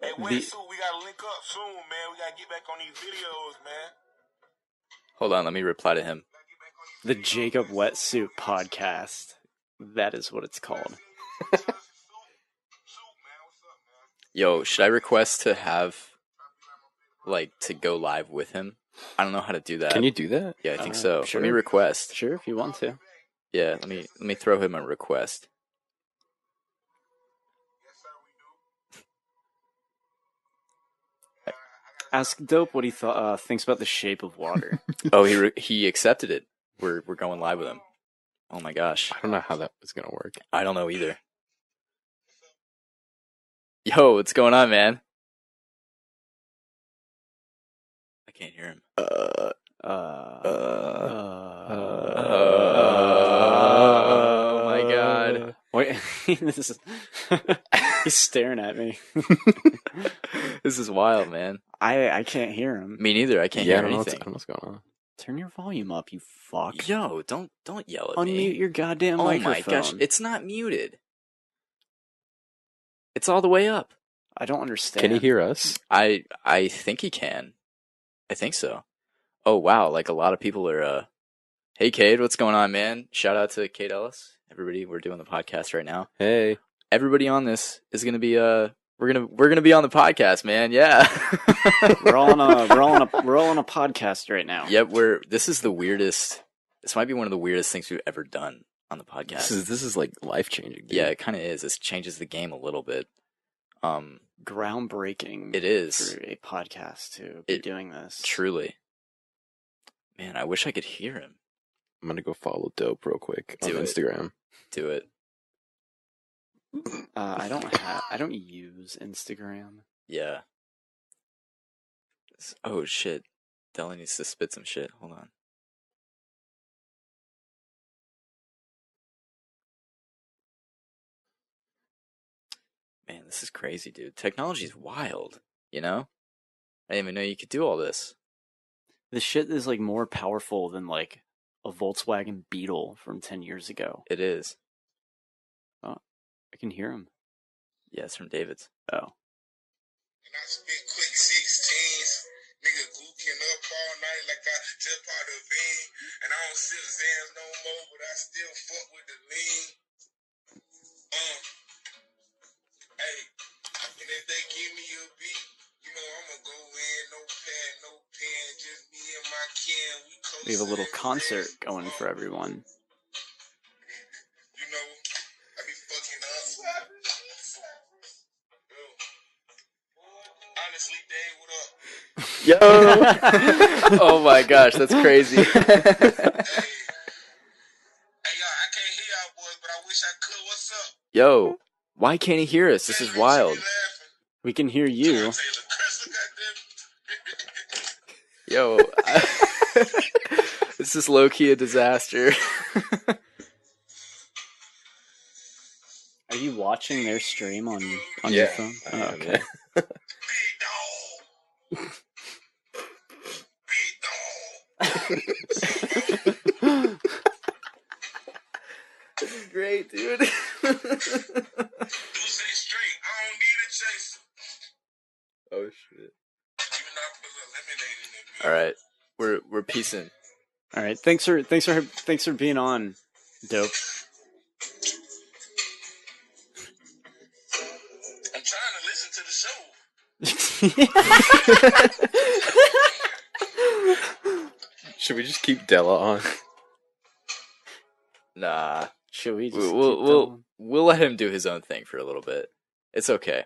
Hey, Wetsuit, we gotta link up soon, man. We gotta get back on these videos, man. Hold on, let me reply to him. The Jacob Wetsuit Podcast. That is what it's called. Yo, should I request to have, like, to go live with him? I don't know how to do that. Can you do that? Yeah, I think so. Sure. Let me request. Sure, if you want to. Yeah, let me throw him a request. Ask Dope what he thinks about The Shape of Water. Oh, he accepted it. We're going live with him. Oh my gosh. I don't know how that was gonna work. I don't know either. Yo, what's going on, man? I can't hear him. Oh my god. Wait, this is he's staring at me. This is wild, man. I can't hear him. Me neither. I can't hear anything. I don't know what's going on. Turn your volume up, you fuck. Yo, don't yell at me. Unmute your goddamn microphone. Oh my gosh, it's not muted. It's all the way up. I don't understand. Can he hear us? I think he can. I think so. Oh wow, like a lot of people are hey Cade, what's going on, man? Shout out to Cade Ellis. Everybody, we're doing the podcast right now. Hey. Everybody on this is gonna be we're gonna be on the podcast, man. Yeah. we're all on a podcast right now. Yep, this is the weirdest. This might be one of the weirdest things we've ever done on the podcast. This is like life changing. Yeah, it kind of is. This changes the game a little bit. Groundbreaking. It is for a podcast to be doing this. Truly. Man, I wish I could hear him. I'm gonna go follow Dope real quick on Instagram. Do it. I don't use Instagram. Yeah. Oh shit. Della needs to spit some shit. Hold on. Man, this is crazy, dude. Technology's wild, you know? I didn't even know you could do all this. This shit is like more powerful than like a Volkswagen Beetle from 10 years ago. It is. Oh, I can hear him. Yeah, it's from David's. Oh. And I spit quick 16s. Nigga gooking up all night like I just part of bean. And I don't sip Zans no more, but I still fuck with the lean. Hey, and if they give me a beat, you know I'ma go in, no pad, no pen, just me and my kin. We have a little concert going for everyone. You know, I be fucking up. Honestly, Dave, what up? Yo! Oh my gosh, that's crazy. Hey, y'all, I can't hear y'all boys, but I wish I could. What's up? Yo, why can't he hear us? This is wild. We can hear you. Yo, this is low-key a disaster. Are you watching their stream on your phone? Oh, okay. This is great. dude. Oh shit. All right, we're peacing. All right, thanks for being on, Dope. I'm trying to listen to the show. Should we just keep Della on? Nah. Should we just We'll let him do his own thing for a little bit. It's okay.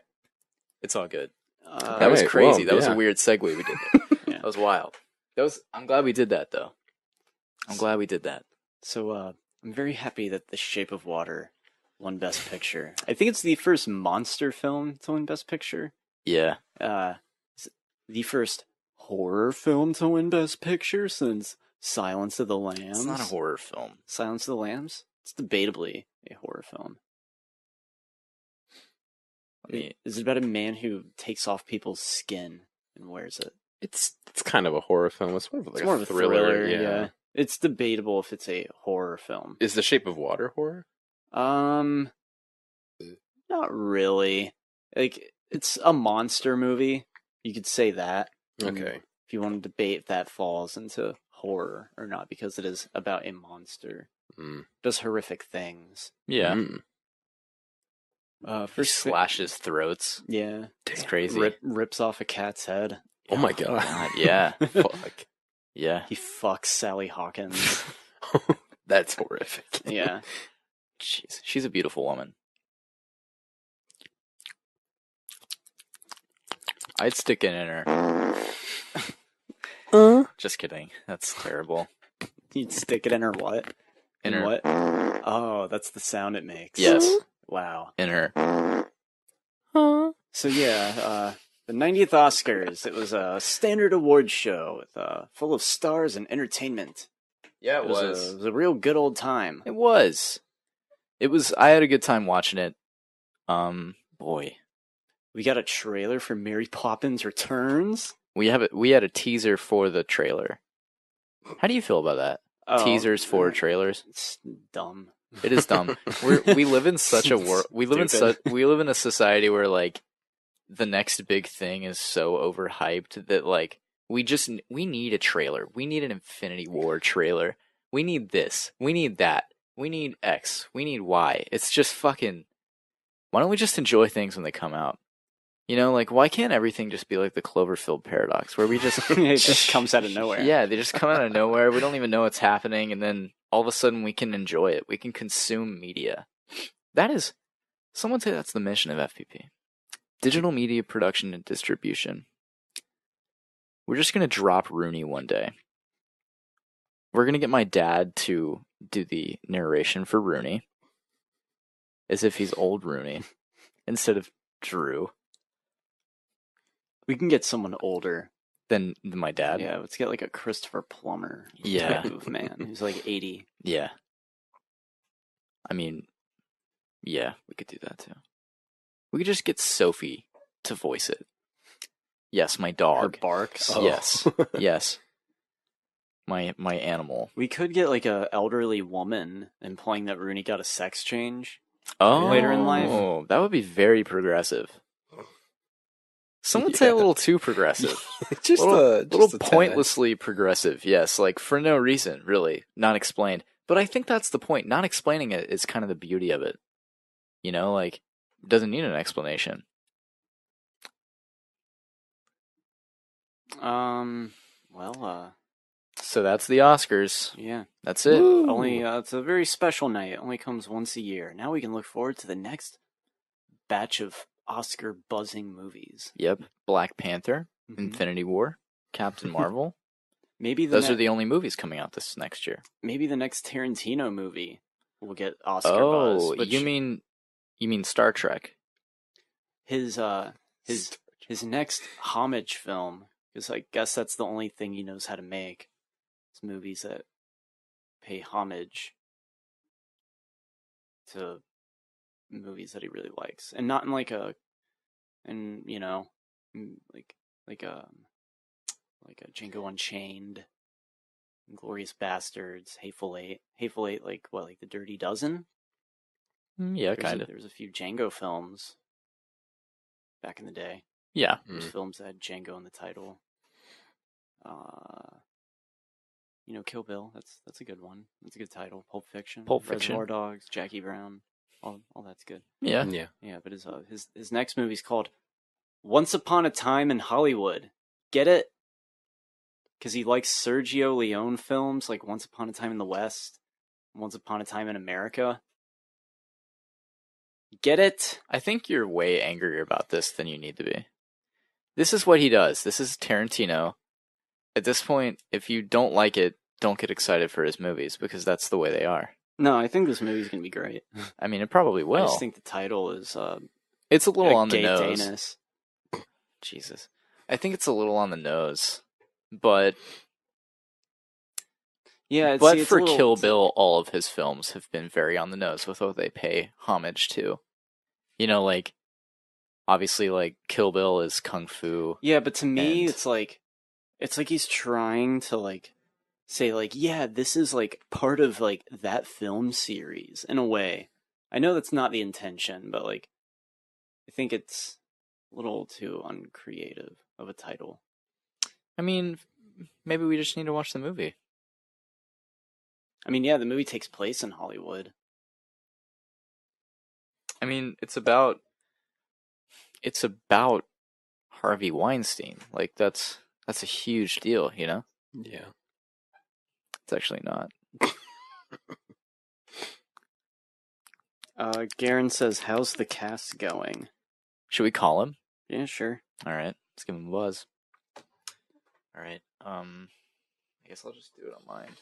It's all good. That was crazy. That was a weird segue we did there. Yeah. That was wild. I'm glad we did that, though. I'm glad we did that. So, I'm very happy that The Shape of Water won Best Picture. I think it's the first monster film to win Best Picture. Yeah. The first horror film to win Best Picture since Silence of the Lambs. It's not a horror film. Silence of the Lambs? It's debatably a horror film. I mean, is it about a man who takes off people's skin and wears it? It's kind of a horror film. It's more of, more of a thriller. Yeah. It's debatable if it's a horror film. Is The Shape of Water horror? Not really. Like, it's a monster movie. You could say that. Okay. If you want to debate if that falls into horror or not, because it is about a monster. Does horrific things. Yeah. First slashes throats. Yeah. It's crazy. Rips off a cat's head. Oh my god. Yeah. Fuck. Yeah. He fucks Sally Hawkins. That's horrific. Yeah. Jeez. She's a beautiful woman. I'd stick it in her. Just kidding. That's terrible. You'd stick it in her what? In her. What? Oh, that's the sound it makes. Yes. Wow. In her. So yeah, the 90th Oscars. It was a standard awards show with, full of stars and entertainment. Yeah, It was a real good old time. It was. I had a good time watching it. Boy. We got a trailer for Mary Poppins Returns. We had a teaser for the trailer. How do you feel about that? Teasers for trailers? It's dumb. It is dumb. We live in such a world. We live in a society where like the next big thing is so overhyped that like we need a trailer. We need an Infinity War trailer. We need this. We need that. We need X. We need Y. It's just fucking. Why don't we just enjoy things when they come out? You know, like, why can't everything just be like the Cloverfield paradox, where we just... It just comes out of nowhere. Yeah, they just come out of nowhere. We don't even know what's happening, and then all of a sudden we can enjoy it. We can consume media. That is... Some would say that's the mission of FPP. Digital media production and distribution. We're just going to drop Rooney one day. We're going to get my dad to do the narration for Rooney, as if he's old Rooney, instead of Drew. We can get someone older than my dad. Yeah, let's get like a Christopher Plummer type of man who's like 80. Yeah. I mean, yeah, we could do that too. We could just get Sophie to voice it. Yes, my dog. Her barks. Oh. Yes. Yes. My animal. We could get like a elderly woman implying that Rooney got a sex change later in life. Oh, that would be very progressive. Some would say a little too progressive. just a little just pointlessly progressive. Yes, like for no reason, really, not explained. But I think that's the point. Not explaining it is kind of the beauty of it. You know, like it doesn't need an explanation. So that's the Oscars. Yeah, that's it. Woo. Only it's a very special night. It only comes once a year. Now we can look forward to the next batch of Oscar buzzing movies. Yep. Black Panther, Infinity War, Captain Marvel. Maybe those are the only movies coming out this next year. Maybe the next Tarantino movie will get Oscar buzz. Oh, you mean Star Trek? His next homage film, because I guess that's the only thing he knows how to make. It's movies that pay homage to movies that he really likes, and not in like a Django Unchained, Inglourious Bastards, Hateful Eight, like what, like The Dirty Dozen? Yeah, kind of. There was a few Django films back in the day. Yeah. There's films that had Django in the title. Kill Bill. That's a good one. That's a good title. Pulp Fiction. Reservoir Dogs. Jackie Brown. All that's good. Yeah. Yeah. But his next movie's called Once Upon a Time in Hollywood. Get it? Because he likes Sergio Leone films like Once Upon a Time in the West, Once Upon a Time in America. Get it? I think you're way angrier about this than you need to be. This is what he does. This is Tarantino. At this point, if you don't like it, don't get excited for his movies, because that's the way they are. No, I think this movie's going to be great. I mean, it probably will. I just think the title is... it's a little on the gay nose. Danis. Jesus. I think it's a little on the nose. But... Yeah, but for Kill Bill, all of his films have been very on the nose with what they pay homage to. Like, obviously, like, Kill Bill is Kung Fu. Yeah, but to me, it's like he's trying to, like, say, like, yeah, this is, like, part of, like, that film series, in a way. I know that's not the intention, but, like, I think it's a little too uncreative of a title. I mean, maybe we just need to watch the movie. I mean, yeah, the movie takes place in Hollywood. I mean, it's about Harvey Weinstein. Like, that's a huge deal, Yeah. It's actually not. Garen says, how's the cast going? Should we call him? Yeah, sure. All right. Let's give him a buzz. All right. I guess I'll just do it on mine.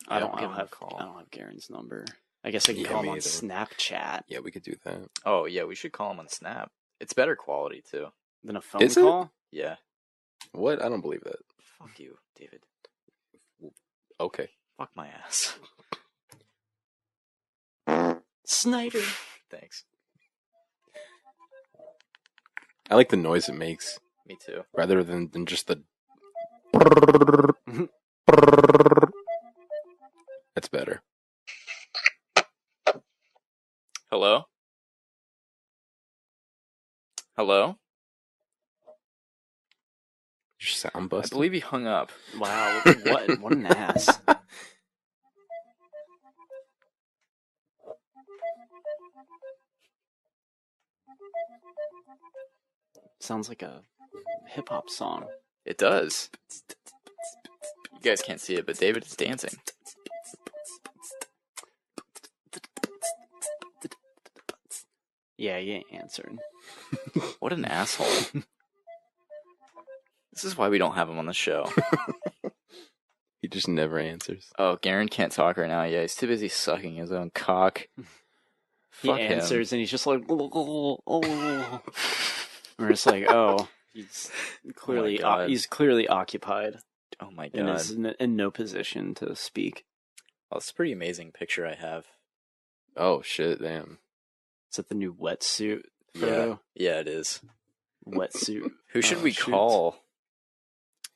I don't have Garen's number. I guess I can call him on Snapchat. Yeah, we could do that. Oh, yeah, we should call him on Snap. It's better quality, too. Than a phone call? Yeah. What? I don't believe that. Fuck you, David. Okay. Fuck my ass. Snyder. Thanks. I like the noise it makes. Me too. Rather than just the... That's better. Hello? Hello? Your sound busted? I believe he hung up. Wow, what an ass. Sounds like a hip-hop song. It does. You guys can't see it, but David is dancing. Yeah, you ain't answering. What an asshole. This is why we don't have him on the show. He just never answers. Oh, Garen can't talk right now. Yeah, he's too busy sucking his own cock. He answers and he's just like, oh. We're just like, oh, he's clearly occupied. Oh my god. And is in no position to speak. Oh, it's a pretty amazing picture I have. Oh shit, damn. Is that the new wetsuit photo? Yeah, it is. Wetsuit. Who should we call?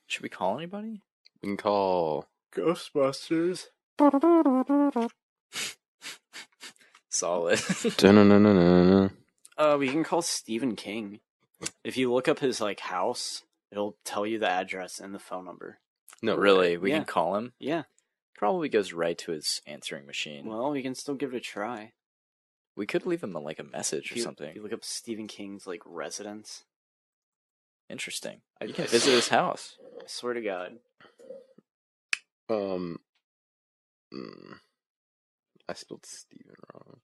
Should we call anybody? We can call Ghostbusters. Solid. We can call Stephen King. If you look up his house, it'll tell you the address and the phone number. No, really? We can call him? Yeah. Probably goes right to his answering machine. Well, we can still give it a try. We could leave him a message or something. If you look up Stephen King's residence. Interesting. You can visit his house. I swear to God. I spelled Steven wrong.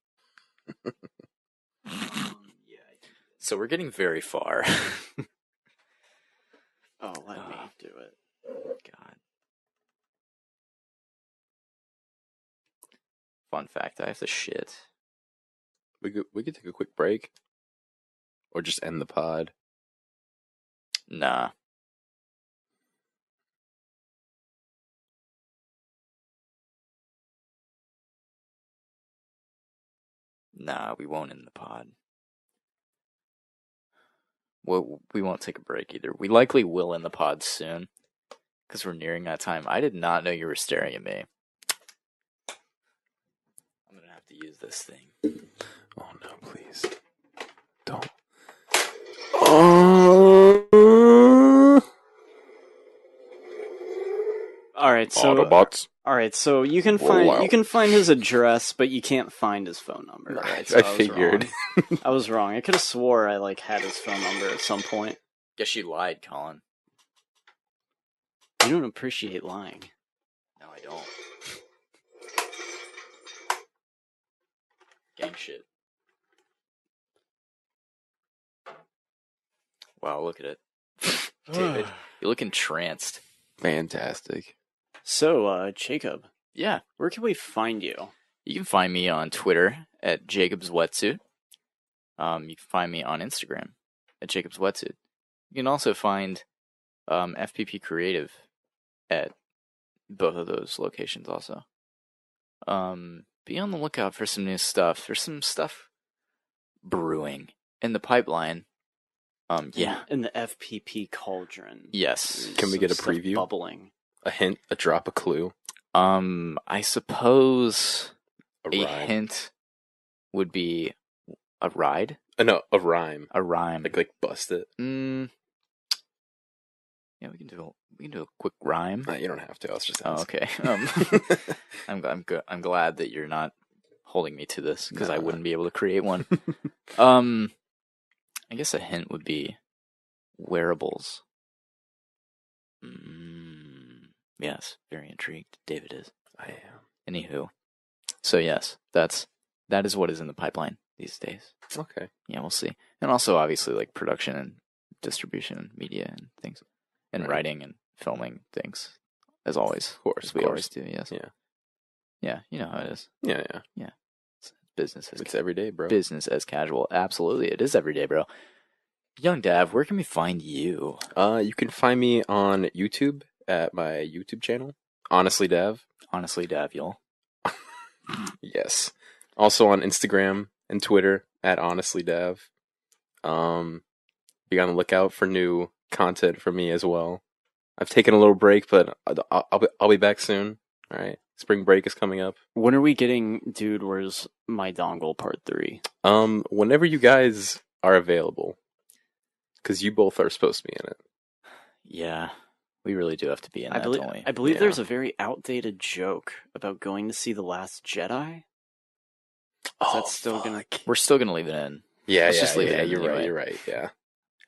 So we're getting very far. Oh, let me do it. God. Fun fact, I have to shit. We could take a quick break. Or just end the pod. Nah. Nah, we won't end the pod. Well, we won't take a break either. We likely will end the pod soon. Because we're nearing that time. I did not know you were staring at me. I'm going to have to use this thing. Oh no, please. Don't. Oh. All right, so Autobots. All right, so you can find his address, but you can't find his phone number. Right? So I figured. I was wrong. I could have swore I had his phone number at some point. Guess you lied, Colin. You don't appreciate lying. No, I don't. Gang shit. Wow, look at it. David, you look entranced. Fantastic. So, Jacob. Yeah. Where can we find you? You can find me on Twitter at Jacob's Wetsuit. You can find me on Instagram at Jacob's Wetsuit. You can also find FPP Creative at both of those locations also. Be on the lookout for some new stuff. There's some stuff brewing in the pipeline. Yeah. In the FPP cauldron. Yes. Can we get a preview? Bubbling. A hint? A drop? A clue? I suppose A rhyme. hint would be a ride. No, a rhyme. A rhyme. Like bust it. Yeah, we can do a quick rhyme. You don't have to. I was just asking. Okay. I'm glad that you're not holding me to this because I wouldn't be able to create one. I guess a hint would be wearables. Yes, very intrigued. David is. I am. Anywho, so yes, that is what is in the pipeline these days. Okay. Yeah, we'll see. And also, obviously, like production and distribution and media and things, and writing and filming things, as always. Of course, we always do. Yes. Yeah. Yeah, you know how it is. Yeah. It's business. It's every day, bro. Business as casual. Absolutely, it is every day, bro. Young Dav, where can we find you? You can find me on YouTube at my YouTube channel, Honestly Dav. Honestly Dav, y'all. Yes. Also on Instagram and Twitter at Honestly Dav. Be on the lookout for new content from me as well. I've taken a little break, but I'll be back soon. All right. Spring break is coming up. When are we getting Dude, Where's My Dongle Part 3? Whenever you guys are available. Because you both are supposed to be in it. Yeah. We really do have to be in that, don't we? I believe there's a very outdated joke about going to see The Last Jedi. We're still gonna leave it in. Yeah, Let's just leave it in you're anyway. right, you're right, yeah.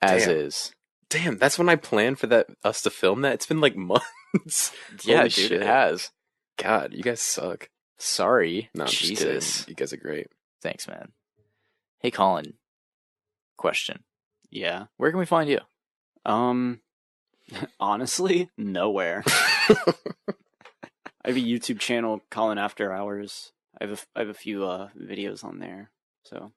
As is. Damn, that's when I planned for us to film that. It's been like months. Yeah, Holy dude, shit. it has. God, you guys suck. Sorry. No, I'm just Jesus. kidding. You guys are great. Thanks, man. Hey, Colin. Question. Yeah. Where can we find you? Honestly, nowhere. I have a YouTube channel, Colin After Hours. I have a few videos on there. So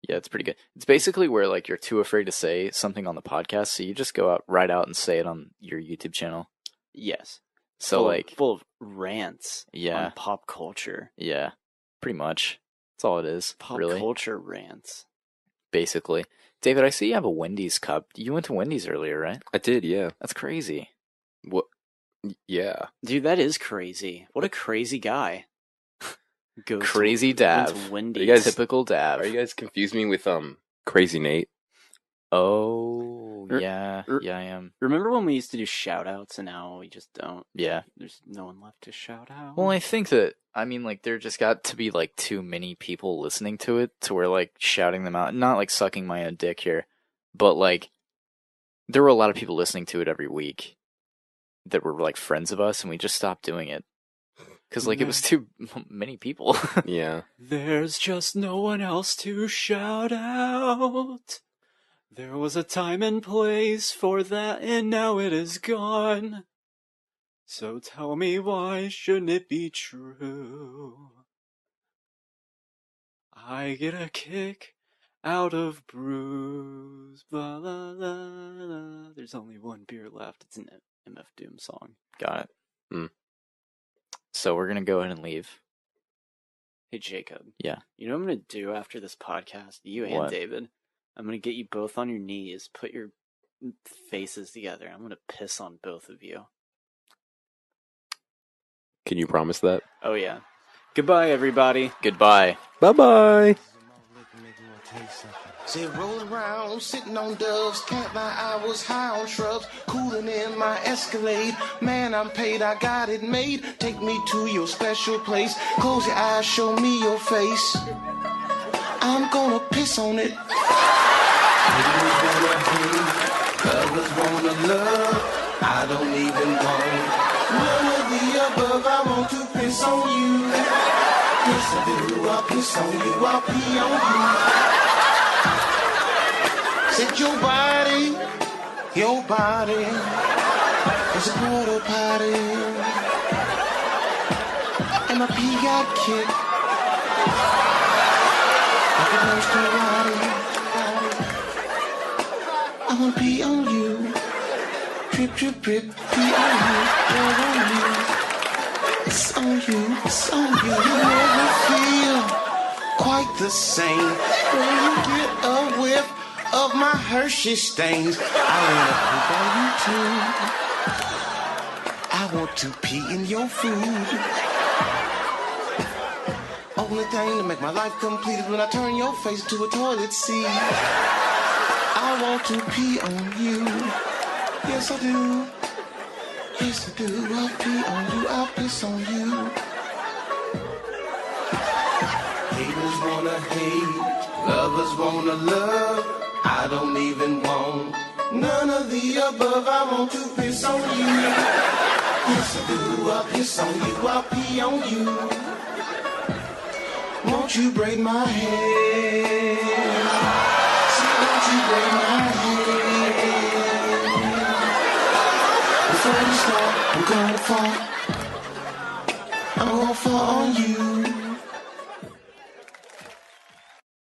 yeah, it's pretty good. It's basically where like you're too afraid to say something on the podcast, so you just go out right out and say it on your YouTube channel. Yes. So full of rants. Yeah. On pop culture. Yeah. Pretty much. That's all it is. Pop really. culture rants. Basically. David, I see you have a Wendy's cup. You went to Wendy's earlier, right? I did, yeah. That's crazy. What? Yeah. Dude, that is crazy. What a crazy guy. Crazy Dav. Wendy's. Typical Dav. Are you guys confused me with Crazy Nate? Oh, yeah. Yeah, I am. Remember when we used to do shout-outs and now we just don't? Yeah. There's no one left to shout out? Well, I think that, there just got to be, too many people listening to it to where, shouting them out. Not, sucking my own dick here. But, there were a lot of people listening to it every week that were, friends of us, and we just stopped doing it. Because, it was too many people. Yeah. There's just no one else to shout out. There was a time and place for that, and now it is gone. So tell me, why shouldn't it be true? I get a kick out of brews. Blah, la, la, la. There's only one beer left. It's an MF Doom song. Got it. Mm. So we're going to go ahead and leave. Hey, Jacob. Yeah. You know what I'm going to do after this podcast? You and What? David. I'm going to get you both on your knees, put your faces together. I'm going to piss on both of you. Can you promise that? Oh, yeah. Goodbye, everybody. Goodbye. Bye-bye. Say roll around, sitting on doves, can't lie, I was high on shrubs, cooling in my Escalade. Man, I'm paid, I got it made. Take me to your special place. Close your eyes, show me your face. I'm gonna piss on it. Haters wanna hate, lovers wanna love. I don't even want none of the above. I want to piss on you. Yes, I do. I'll piss on you. I'll pee on you. Set your body is a porta potty, and my pee got kicked like a nurse karate. I wanna pee on you, drip, drip, drip, pee on you, all on you. It's on you, it's on you. You never feel quite the same when you get a whiff of my Hershey stains. I wanna poop on you too. I want to pee in your food. Only thing to make my life complete is when I turn your face to a toilet seat. I want to pee on you. Yes, I do. Yes, I do. I'll pee on you. I'll piss on you. Haters wanna hate, lovers wanna love. I don't even want none of the above. I want to piss on you. Yes, I do. I'll piss on you. I'll pee on you. Won't you braid my hair? See, won't you braid my hair? Before you start, I'm gonna fall on you.